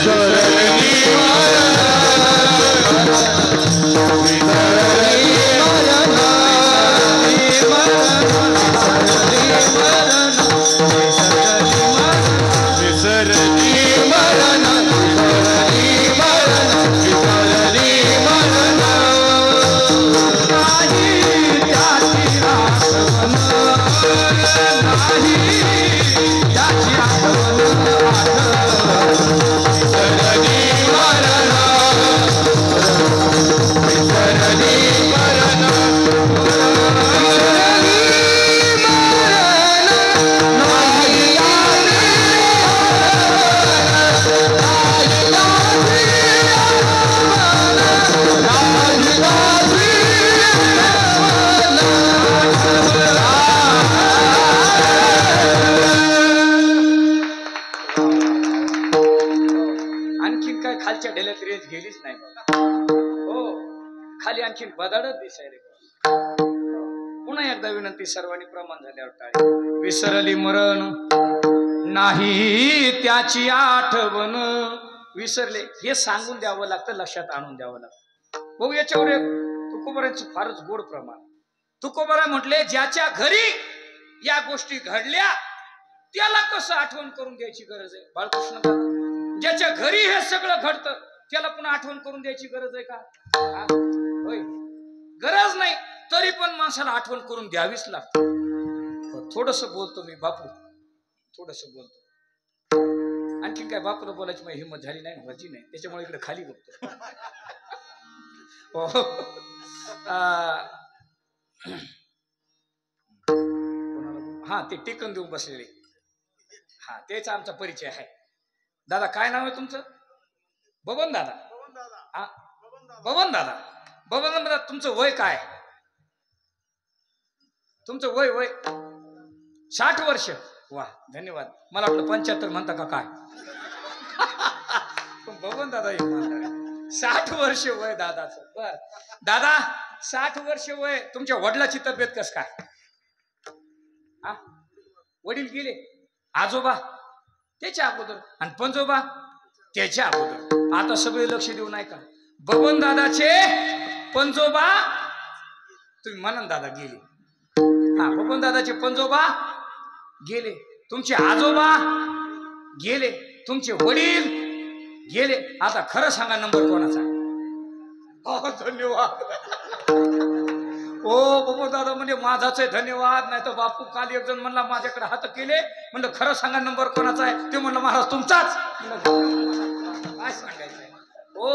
खालच्या ढेल्यात रेंज गेलीच नाही हो, खाली आणखीन बदाडच दिसायले. पुन्हा एकदा विनंती, सर्वांनी प्रमाण झाल्यावर टाळी. विसरली मरण नाही त्याची आठवण. विसरले हे सांगून द्यावं लागतं, लक्षात आणून द्यावं लागतं. भाऊ याच्यावर एक तुकोबारांचं फारच गोड प्रमाण. तुकोबारा म्हटले, ज्याच्या घरी या गोष्टी घडल्या त्याला कसं आठवण करून द्यायची गरज आहे बाळकृष्ण दादा? ज्याच्या घरी हे सगळं घडतं त्याला पुन्हा आठवण करून द्यायची गरज आहे का? होय, गरज नाही. तरी पण माणसाला आठवण करून द्यावीच लागते. थोडस बोलतो मी बापू, थोडस बोलतो. आणखी काय बापूला बोलायची माझी हिंमत झाली नाही, व्हायची नाही, त्याच्यामुळे इकडे खाली बघतो. हा, ते टेकन देऊन बसलेले, हा त्याचा आमचा परिचय आहे. दादा काय नाव आहे तुमचं? बबन दादा. हा, बबन दादा. बबन दादा, तुमचं वय काय? तुमचं वय 60 वर्ष. वा, धन्यवाद. मला वाटलं 75 म्हणता का काय? बबन दादा 60 वर्ष वय दादाचं. बर दादा, 60 वर्ष वय. तुमच्या वडिलाची तब्येत कस काय? हा, वडील गेले, आजोबा त्याच्या अगोदर, आणि पंजोबा त्याच्या अगोदर. आता सगळे लक्ष देऊ नाही का? बबन दादाचे पंजोबा, तुम्ही म्हणन दादा गेले. हा, बबन दादाचे पंजोबा गेले, तुमचे आजोबा गेले, तुमचे वडील गेले. आता खरं सांगा, नंबर कोणाचा? धन्यवाद. ओ बबन दादा म्हणजे माझाच आहे, धन्यवाद. नाही तर बापू काल एक जण म्हणला माझ्याकडे हात केले, म्हणलं खरं सांगा नंबर कोणाचा आहे? ते म्हणलं महाराज तुमचाच. काय सांगायचंय ओ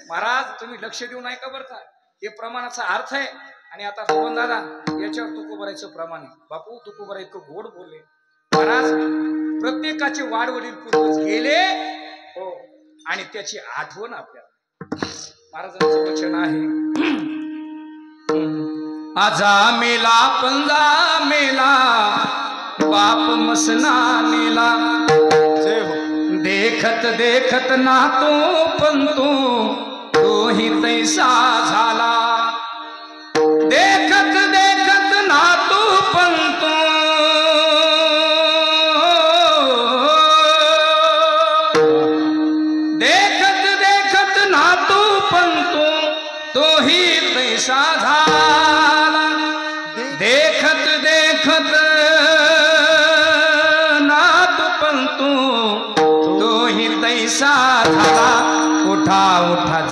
महाराज, तुम्ही लक्ष देऊ नाही का बरं का? हे प्रमाणाचा अर्थ आहे. आणि आता बबन दादा याच्यावर तुकोबारायचं प्रमाण आहे. बापू तुकोबारा इतकं गोड बोलले. महाराज, प्रत्येकाचे वाडवडील पूर्वज गेले हो, आणि त्याची आठवण आपल्याला. महाराजांचं वचन आहे, आजा मेला पंजा मेला बाप मसना नेला. देखत देखत नातो पंतो तोही तैसा झाला. देखत देखत नातो पंतो देखत देखत नातो पंतो तोही तैसा झाला. देखत देखत नात पंतो तोही तैसा झाला. उठा उठा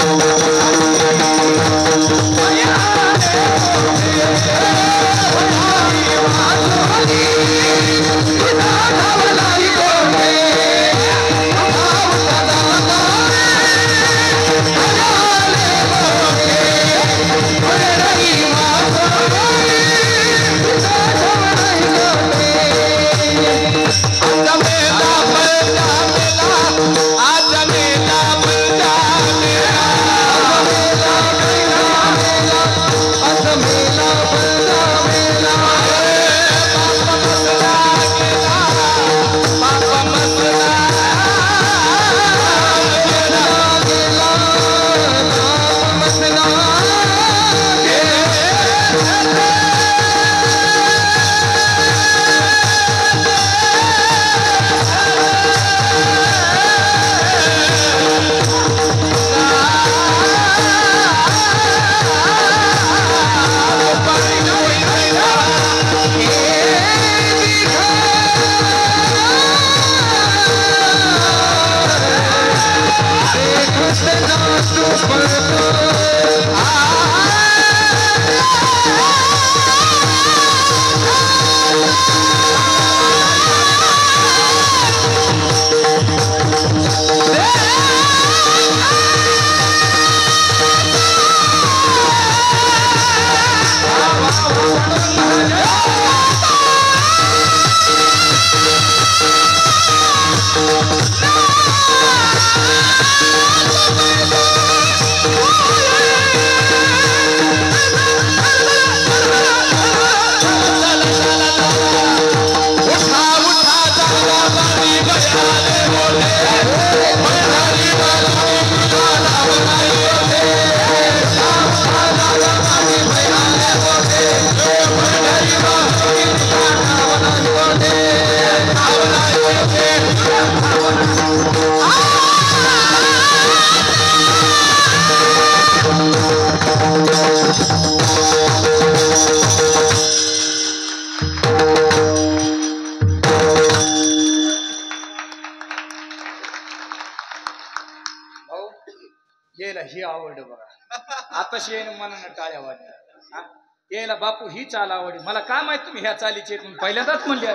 यायला ही आवड बघा आताशी येईन मनानं टाळ्या वाजल्या यायला बापू ही चाल आवडली मला काय माहित तुम्ही ह्या चालीचे पहिल्यांदाच म्हणले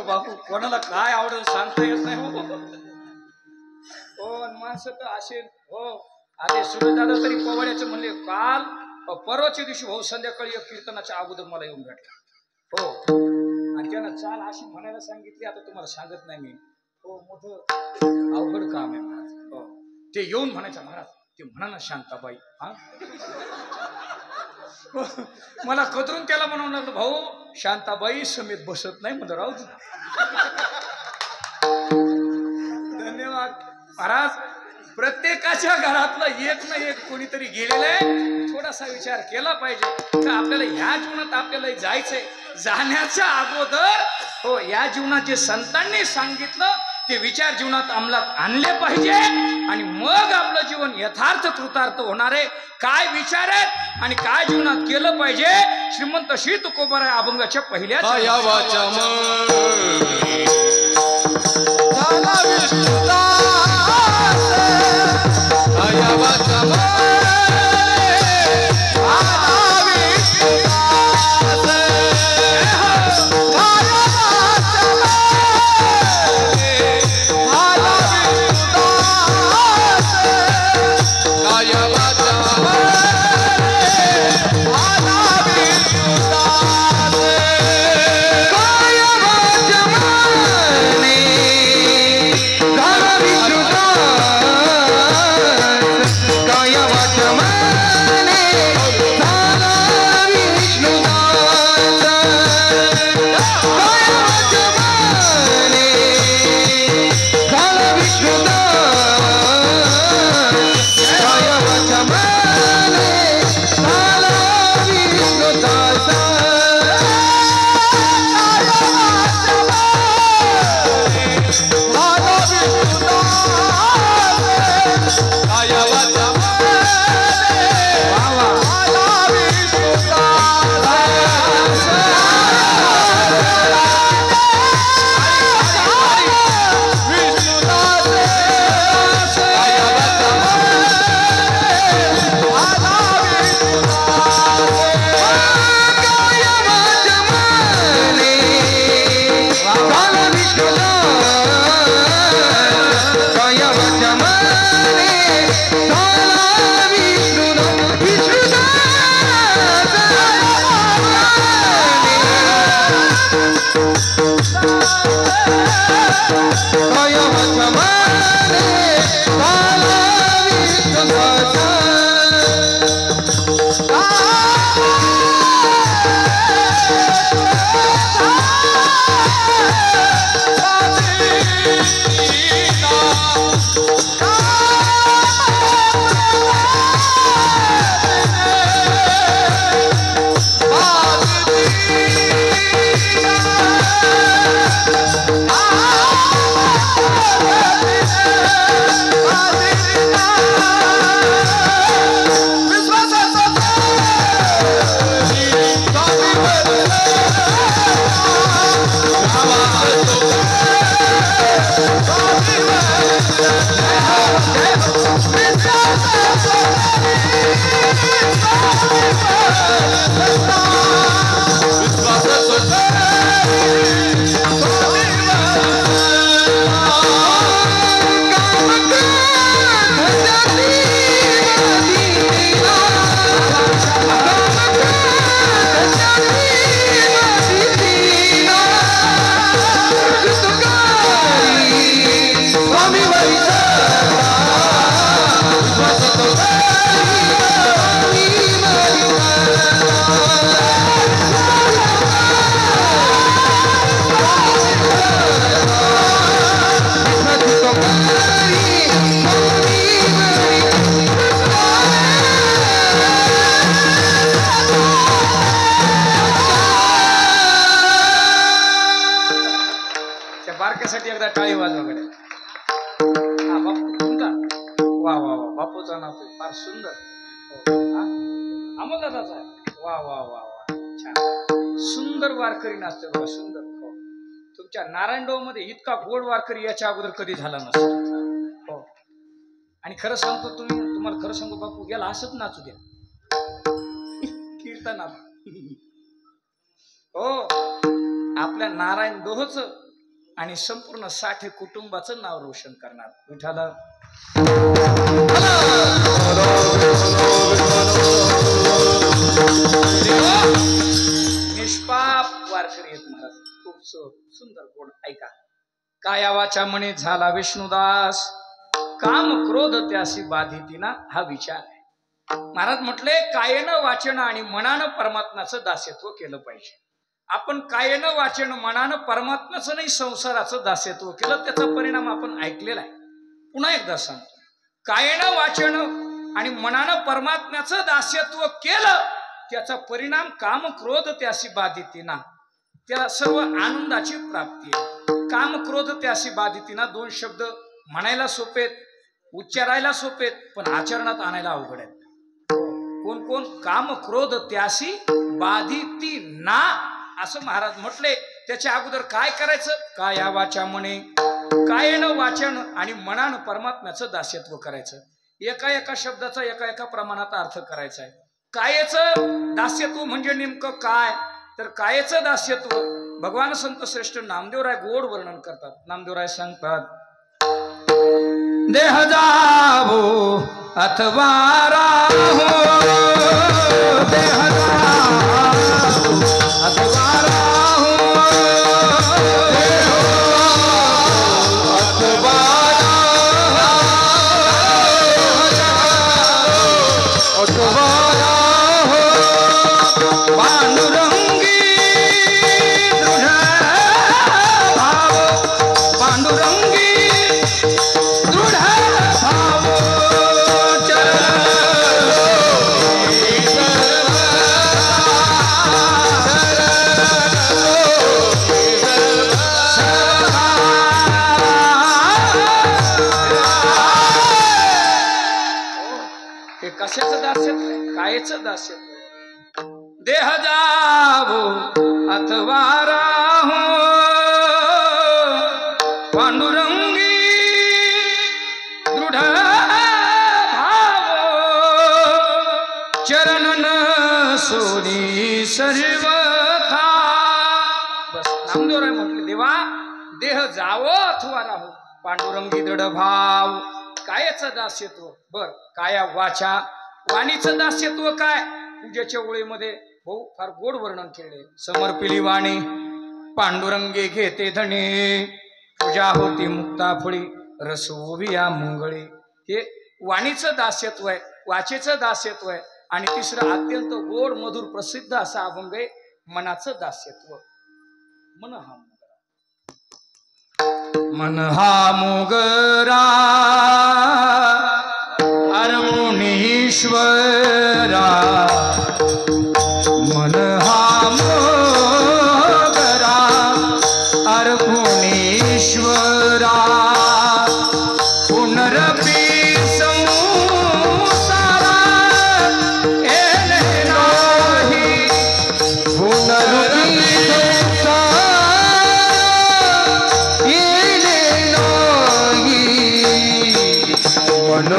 बापू कोणाला काय आवडेल सांगता येत नाही हो माणसं तर असेल हो आधी सुरू झालं तरी पवाड्याचं म्हणले काल परवाच्या दिवशी भाऊ संध्याकाळी कीर्तनाच्या अगोदर मला येऊन भेटला हो आणि त्यानं चाल अशी म्हणायला सांगितली आता तुम्हाला सांगत नाही मी हो मोठं अवघड काम आहे महाराज हो ते येऊन म्हणायचं महाराज ते म्हणा ना शांताबाई हा मला कदरून त्याला म्हणावं लागलं भाऊ शांताबाई समेत बसत नाही म्हणलं राहू धन्यवाद महाराज प्रत्येकाच्या घरातलं एक ना एक कोणीतरी गेलेलं आहे थोडासा विचार केला पाहिजे तर आपल्याला ह्या जीवनात आपल्याला जायचंय जाण्याच्या अगोदर हो या जीवनात जे संतांनी सांगितलं ते विचार जीवनात अंमलात आणले पाहिजे आणि मग आपलं जीवन यथार्थ कृतार्थ होणार आहे काय विचार आहेत आणि काय जीवनात केलं पाहिजे श्रीमंत श्री तुकोबाराय अभंगाच्या पहिल्या बारक्यासाठी एकदा टाळी वाजवा कडे हा बापू तुमचा वा वा वा बापूचा नाव फार सुंदर अमोल दादाचा आहे वा वा वा वा छान सुंदर वारकरी नाचते बघा सुंदर हो तुमच्या नारायणगाव मध्ये इतका गोड वारकरी याच्या अगोदर कधी झाला नसतो हो आणि खरं सांगतो तुम्हाला खरं सांगतो बापू याला असंच नाचू द्या कीर्तनात हो आपल्या नारायण दोहच आणि संपूर्ण 60 कुटुंबाचं नाव रोशन करणार विठाला निष्पाप वारकरी आहेत महाराज खूप सुंदर गोड ऐका काया वाचा म्हणे झाला विष्णुदास काम क्रोध त्यासी बाधितीना हा विचार आहे महाराज म्हटले कायेनं वाचन आणि मनानं परमात्म्याचं दास्यत्व केलं पाहिजे आपण कायेनं वाचन मनानं परमात्म्याचं नाही संसाराचं दास्यत्व केलं त्याचा परिणाम आपण ऐकलेला आहे पुन्हा एकदा सांगतो कायेनं वाचन आणि मनानं परमात्म्याचं दास्यत्व केलं त्याचा परिणाम काम क्रोध त्यासी बाधितीना त्याला सर्व आनंदाची प्राप्ती आहे काम क्रोध त्यासी बाधितीना दोन शब्द म्हणायला सोपेत उच्चारायला सोपेत पण आचरणात आणायला अवघड आहेत कोण कोण काम क्रोध त्यासी बाधिती ना असं महाराज म्हटले त्याच्या अगोदर काय करायचं काया वाचा म्हणे कायेनं वाचन आणि मनानं परमात्म्याचं दास्यत्व करायचं एका एका शब्दाचा एका एका प्रमाणात अर्थ करायचा आहे कायेचं दास्यत्व म्हणजे नेमकं काय तर कायेचं दास्यत्व भगवान संत श्रेष्ठ नामदेवराय गोड वर्णन करतात नामदेवराय सांगतात देह जावो अथवा राहो देह जावो अथवा कशाचं दास्यत्व आहे कायेचं दास्यत्व देह जावो अथवा राहो पांडुरंगी दृढ भावो चरणन सोनी सर्वथा बस नामदेवराय म्हटले देवा देह जावो अथवा राहो पांडुरंगी दृढ भाव कायेचं दास्यत्व बर काया वाचा वाणीचं दास्यत्व काय पूजेच्या ओळीमध्ये भाऊ फार गोड वर्णन केले समर्पिली वाणी पांडुरंगे घेते धणे पूजा होती मुक्ता फळी रसोविया मंगळी हे वाणीचं दास्यत्व आहे वाचेचं दास्यत्व आहे आणि तिसरं अत्यंत गोड मधुर प्रसिद्ध असा अभंग आहे मनाचं दास्यत्व मन हा मोगरा अर्मुनीश्वरा मन हा मोगरा अर्मुनीश्वरा पुनरपि संसारा येणे नाही पुनरपि मन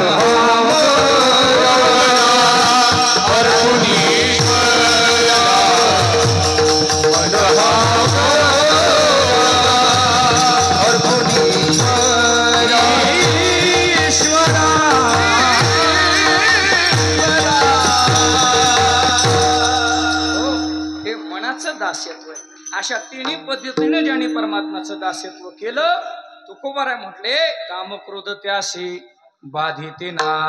दास्यत्व आहे अशा तिन्ही पद्धतीने ज्याने परमात्म्याचं दास्यत्व केलं तुकोबाराय म्हटले काम क्रोध त्यासी बाधिते ना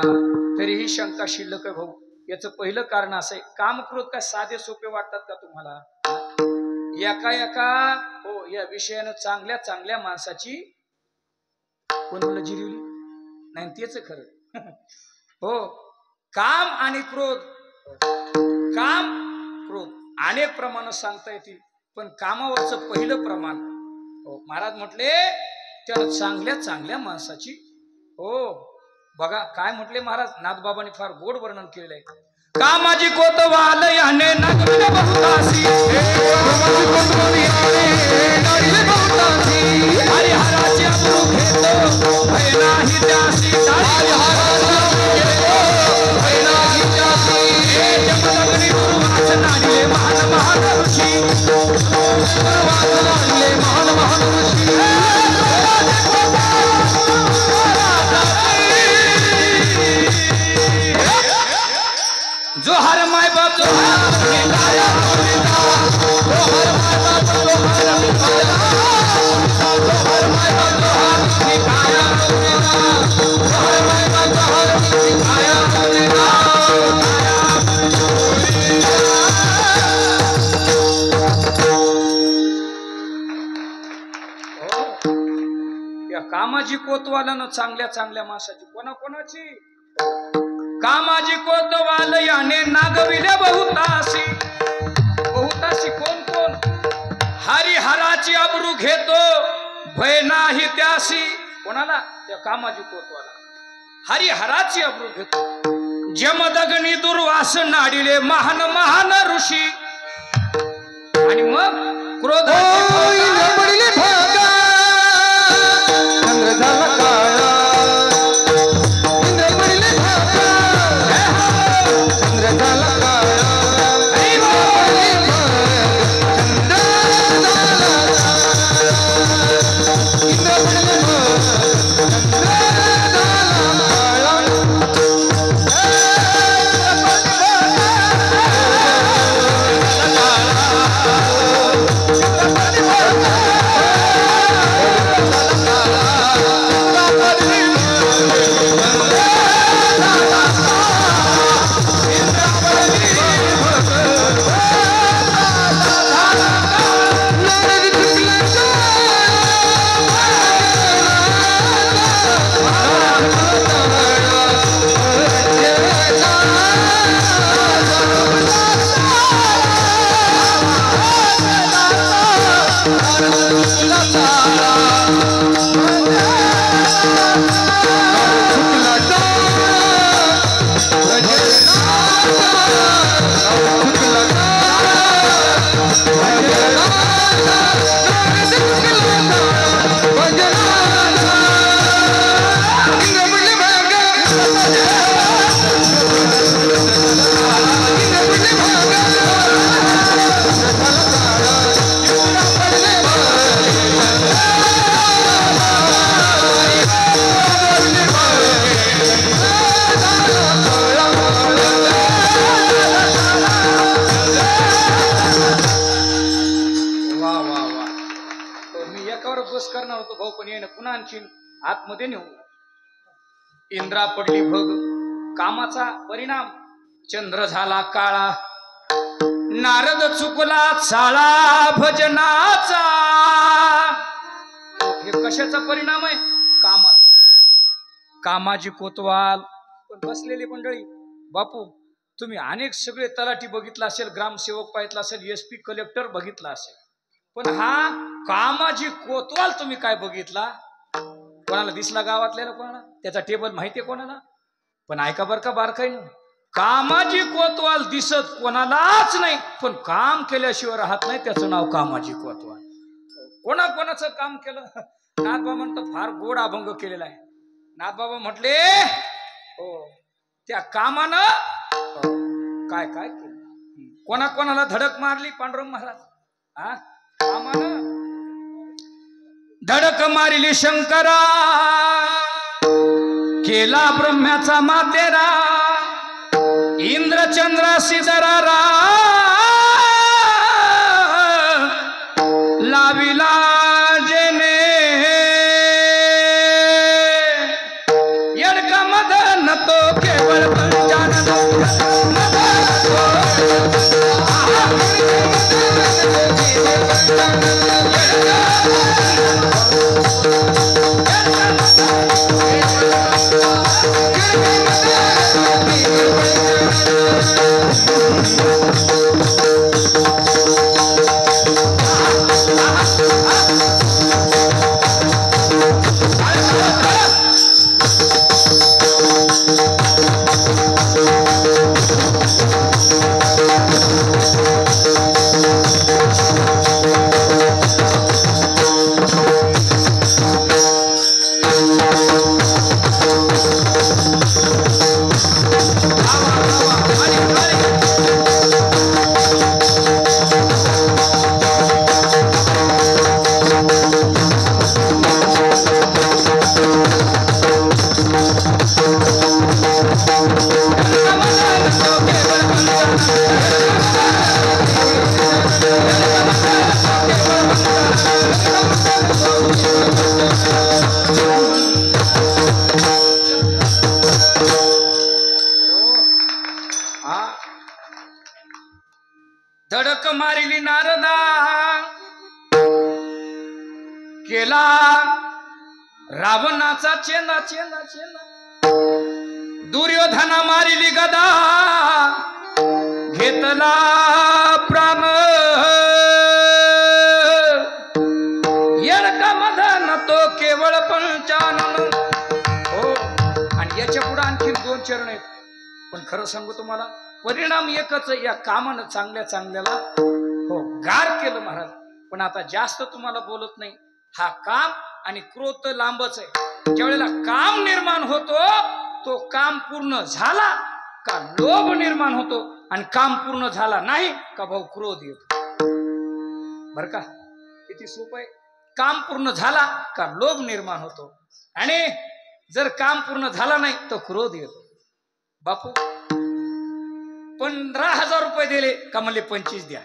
तरीही शंका शिल्लक आहे भाऊ याचं पहिलं कारण असं आहे काम क्रोध काय साधे सोपे वाटतात का तुम्हाला एका एका हो या विषयानं चांगल्या चांगल्या माणसाची कोणाला जिरवली नाही तेच खरं हो काम आणि क्रोध काम क्रोध अनेक प्रमाण सांगता येतील पण कामावरचं पहिलं प्रमाण हो महाराज म्हटले त्यानं चांगल्या चांगल्या माणसाची हो बघा काय म्हटले महाराज नाथबाबांनी फार गोड वर्णन केलेलं आहे कामाजी कोतवाल याने नगविले बहुतासी कामाजी कोतवाल याने नगविले बहुतासी हरिहराचे अब्रू घेतो भय नाही त्यासी हरिहराचे अब्रू घेतो भय नाही त्यासी जमदग्नी गुरुवास नाडिले महान महान ऋषी गुरुवास नाडिले महान महान ऋषी जो हर माय बाप जो हर हिदाया जो हर माय बाप जो हर हिदाया जो हर माय बाप जो हर हिदाया जो हर माय बाप जो हर हिदाया या कामाजी कोतवालानं चांगल्या चांगल्या मासाची कोणाकोणाची कामाजी कोतवाल याने नागविले बहुतासी बहुतासी कोण कोण हरिहराची अब्रू घेतो भय नाही त्यासी कोणाला त्या कामाजी कोतवाला हरिहराची अब्रू घेतो जमदग्नी दुर्वास नाडिले महान महान ऋषी आणि मग क्रोधाचे पडले भागा चंद्र झाला काळा आतमध्ये नेऊ इंद्रा पडली भग कामाचा परिणाम चंद्र झाला काळा नारद चुकला चाळा भजनाचा हे कशाचा परिणाम आहे कामाचा कामाजी कोतवाल पण बसलेली मंडळी बापू तुम्ही अनेक सगळे तलाठी बघितला असेल ग्रामसेवक पाहितला असेल एसपी कलेक्टर बघितला असेल पण हा कामाजी कोतवाल तुम्ही काय बघितला कोणाला दिसला गावातल्याला कोणाला त्याचा टेबल माहितीये कोणाला पण ऐका बर का बारकाईनं कामाजी कोतवाल दिसत कोणालाच नाही पण काम केल्याशिवाय राहत नाही त्याचं नाव कामाजी कोतवाल कोणाकोणाचं काम केलं नाथबाबा म्हणतो फार गोड अभंग केलेला आहे नाथबाबा म्हटले हो त्या कामानं काय काय केलं कोणाकोणाला धडक मारली पांडुरंग महाराज हा कामानं धडक मारिली शंकरा केला ब्रह्म्याचा मातेरा इंद्रचंद्रासी दरारा लाविला जेने यडका मदन तो केवळ पंचानन धडक मारिली नारदा केला रावणाचा चेंदा चेंदा चेंदा दुर्योधना मारिली गदा घेतला प्राण येडका मदन तो केवळ पंचानन हो आणि याच्या पुढे आणखी 2 चरण आहेत पण खरं सांगू तुम्हाला परिणाम एकच या कामानं चांगल्या चांगल्याला हो गार केलं महाराज पण आता जास्त तुम्हाला बोलत नाही हा काम आणि क्रोध लांबच आहे ज्यावेळेला काम निर्माण होतो तो काम पूर्ण झाला का लोभ निर्माण होतो आणि काम पूर्ण झाला नाही का भाऊ क्रोध येतो बर का किती सोपं आहे काम पूर्ण झाला का लोभ निर्माण होतो आणि जर काम पूर्ण झाला नाही तर क्रोध येतो बापू 15,000 रुपये दिले का म्हणले 25 द्या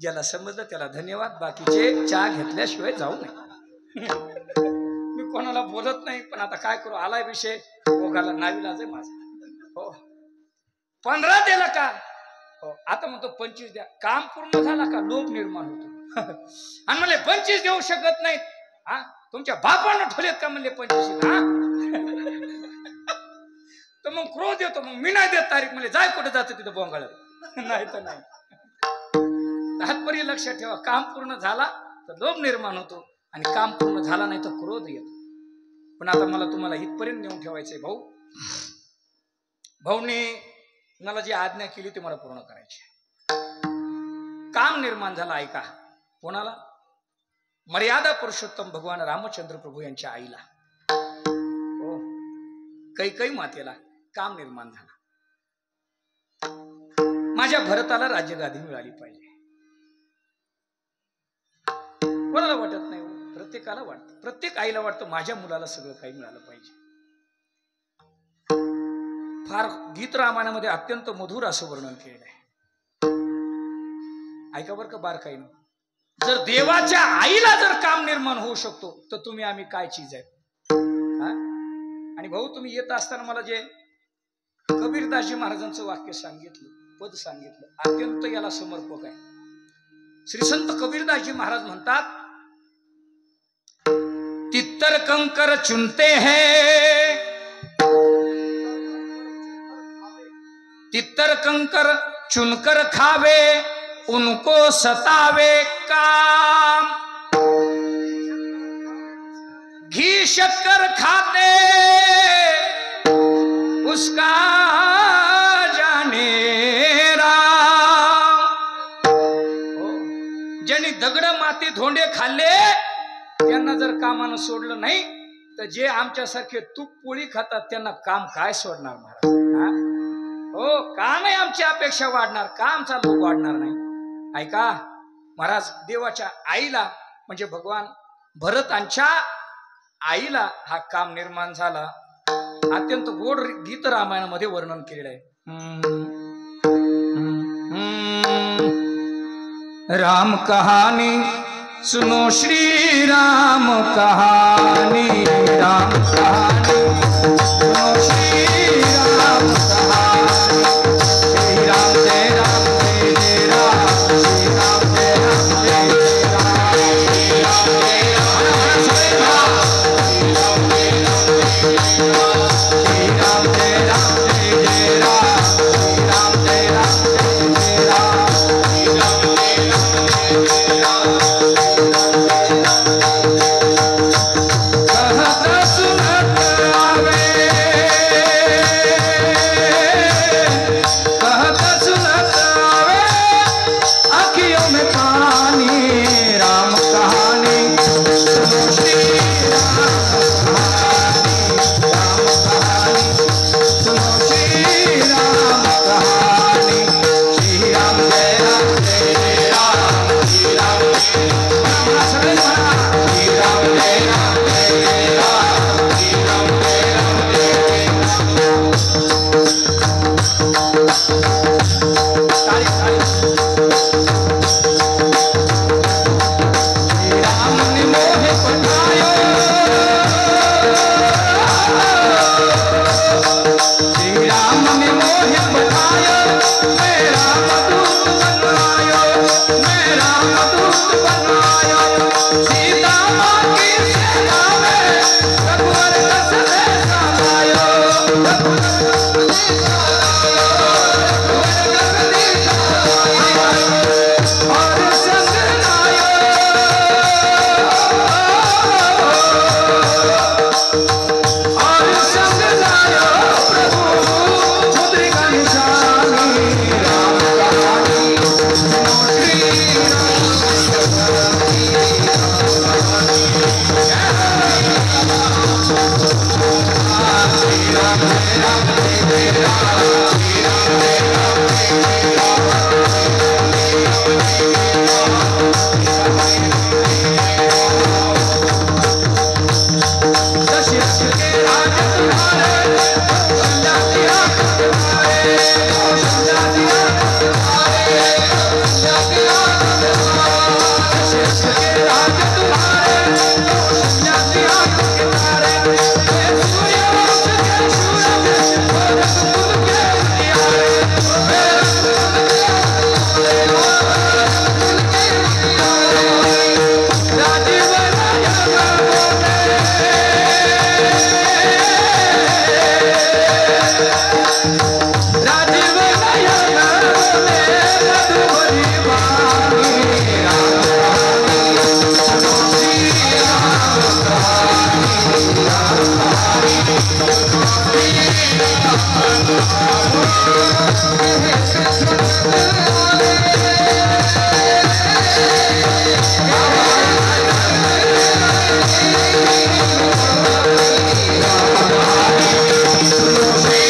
ज्याला समजलं त्याला धन्यवाद बाकीचे चहा घेतल्याशिवाय जाऊ नये मी कोणाला बोलत नाही पण आता काय करू आलाय विषय ओघाला नावीलाज आहे माझा हो 15 दिला का हो आता म्हणतो 25 द्या काम पूर्ण झाला का लोभ निर्माण होतो आणि म्हणले 25 देऊ शकत नाहीत हा तुमच्या बापानं ठेवलेत का म्हणले 25 हा तर मग क्रोध येतो मग मी नाही देत तारीख म्हणले जाय कुठे जातं तिथं बोंगाळ नाही तर नाही तात्पर्य लक्षात ठेवा काम पूर्ण झाला तर लोभ निर्माण होतो आणि काम पूर्ण झाला नाही तर क्रोध येतो पण आता मला तुम्हाला इथपर्यंत नेऊन ठेवायचंय भाऊ भाऊने मला जी आज्ञा केली ती मला पूर्ण करायची काम निर्माण झालं ऐका कोणाला मर्यादा पुरुषोत्तम भगवान रामचंद्र प्रभू यांच्या आईला हो कैकई मातेला काम निर्माण झाला माझ्या भरताला राज्यगादी मिळाली पाहिजे कोणाला वाटत नाही प्रत्येकाला वाटतं प्रत्येक आईला वाटतं माझ्या मुलाला सगळं काही मिळालं पाहिजे फार गीत रामायणामध्ये अत्यंत मधुर असं वर्णन केलेलं आहे ऐका बरं का बारकाईनं जर देवाच्या आईला जर काम निर्माण होऊ शकतो तर तुम्ही आम्ही काय चीज आहे आणि भाऊ तुम्ही येत असताना मला जे कबीरदासजी महाराजांचं वाक्य सांगितलं पद सांगितलं अत्यंत याला समर्पक आहे श्री संत कबीरदासजी महाराज म्हणतात तित्तर कंकर चुनते हैं तित्तर कंकर चुनकर खावे उनको सतावे काम घी शक्कर खाते उसका जाने राम ज्यांनी दगड माती धोंडे खाल्ले त्यांना जर कामानं सोडलं नाही तर जे आमच्यासारखे तूप पोळी खातात त्यांना काम काय सोडणार महाराज हो का नाही आमची अपेक्षा वाढणार का आमचा लोक वाढणार नाही ऐका महाराज देवाच्या आईला म्हणजे भगवान भरतांच्या आईला हा काम निर्माण झाला अत्यंत गोड गीत रामायणामध्ये वर्णन केलेलं आहे राम कहानी सुनो श्री राम कहानी राम कहानी सुनो श्री राम कहानी श्री राम जय राम जय जय राम श्री राम जय राम जय जय राम श्री राम जय राम जय राम श्री राम जय राम जय राम जय जय राम श्री राम जय राम जय जय राम श्री राम जय राम जय राम श्री राम ने मोहे पठायो मैं रामदूत बन आयो, मैं रामदूत बन आयो। सीता माँ की सेवा में रघुवर का संदेश लायो, रघुवर का संदेश लायो, और संग लायो, और संग लायो प्रभु मुद्रिका निशानी। राम कहानी सुनो श्री दशरथ के राज तुम्हारे, कौशल्या की आंख तुम्हारे, कौशल्या की आंख तुम्हारे, कौशल्या की आंख तुम्हारे। दशरथ के राज तुम्हारे, कौशल्या की आंख तुम्हारे। हे सूर्यवंश के सूरज, हो रघुकुल के उजियारे, हे रघुकुल के उजियारे। राजीव नयन बोले, राजीव नयन बोले मधुबनी वाणी। राम कहानी सुनो श्री राम कहानी, राम कहानी सुनो श्री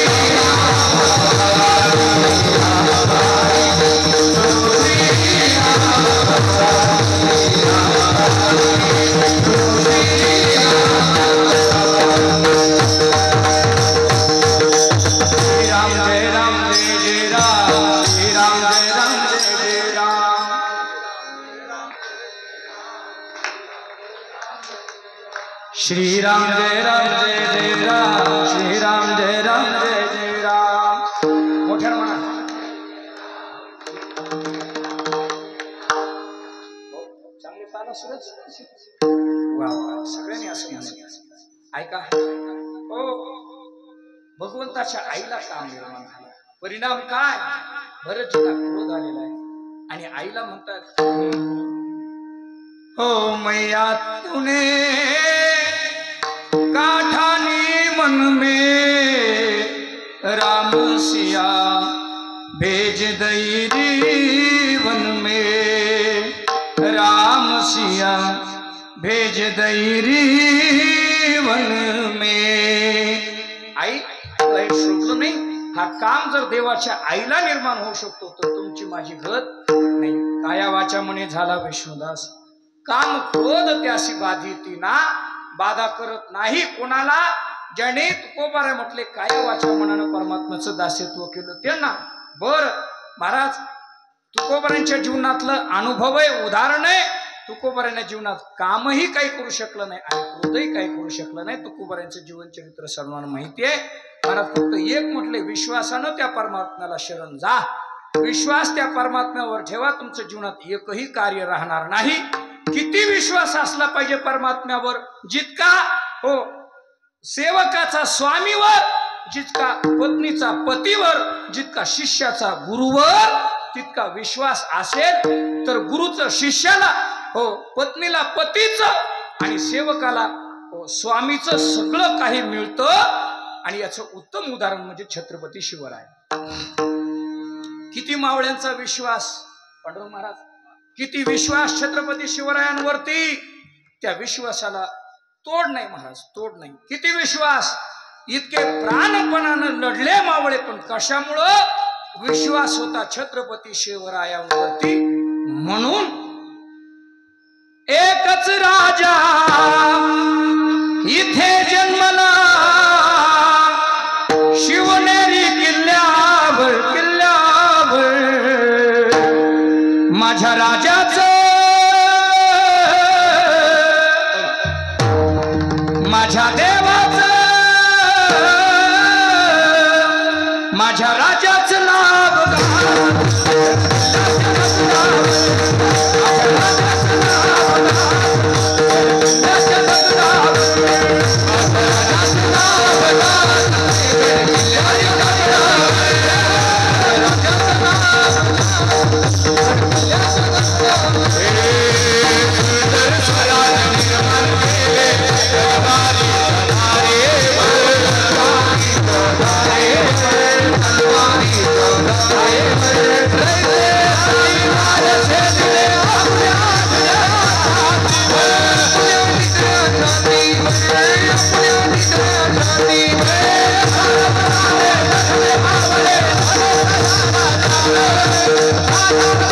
श्री राम जय राम जय जय राम, श्री राम जय राम जय जय राम। मोठ्यानं म्हणा। चांगले पाना सुरज वा वा, सगळ्यांनी असं म्हणत ऐका। हो, भगवंताच्या आईला काम निर्माण झालं, परिणाम काय? भरतजीला क्रोध आलेला आहे आणि आईला म्हणतात, हो मैया तूने काठानी मन में राम सिया भेज दई वन में, राम सिया भेज दई वन में। आई तुला हे शोधलं नाही? हा काम जर देवाच्या आईला निर्माण होऊ शकतो तर तुमची माझी गत नाही। काया वाचा म्हणे झाला विष्णुदास, काम क्रोध त्यासी बाधिती ना, बाधा करत नाही कोणाला। ज्याने तुकोबारा म्हटले काया वाचा मनानं परमात्म्याचं दास्यत्व केलं त्यांना। बर महाराज, तुकोबारांच्या जीवनातलं अनुभव आहे, उदाहरण आहे। तुकोबारांच्या जीवनात कामही काही करू शकलं नाही आणि क्रोधही काही करू शकलं नाही। तुकोबारांचं जीवन चरित्र सर्वांना माहिती आहे। महाराज फक्त एक म्हटले, विश्वासानं त्या परमात्म्याला शरण जा, विश्वास त्या परमात्म्यावर ठेवा, तुमच्या जीवनात एकही कार्य राहणार नाही। किती विश्वास असला पाहिजे परमात्म्यावर? जितका हो सेवकाचा स्वामीवर, जितका पत्नीचा पतीवर, जितका शिष्याचा गुरुवर, तितका विश्वास असेल तर गुरुचं शिष्याला, हो पत्नीला पतीचं आणि सेवकाला हो स्वामीचं सगळं काही मिळतं। आणि याचं उत्तम उदाहरण म्हणजे छत्रपती शिवराय। किती मावळ्यांचा विश्वास, पांडुरंग महाराज किती विश्वास छत्रपती शिवरायांवरती, त्या विश्वासाला तोड नाही महाराज, तोड नाही। किती विश्वास, इतके प्राणपणानं लढले मावळे, पण कशामुळं? विश्वास होता छत्रपती शिवरायांवरती। म्हणून एकच राजा इथे जन्मला, शिवनेरी किल्ल्यावर किल्ल्यावर, माझ्या राजाचं माझ्या देवाचं माझ्या राजाचं नाव राधा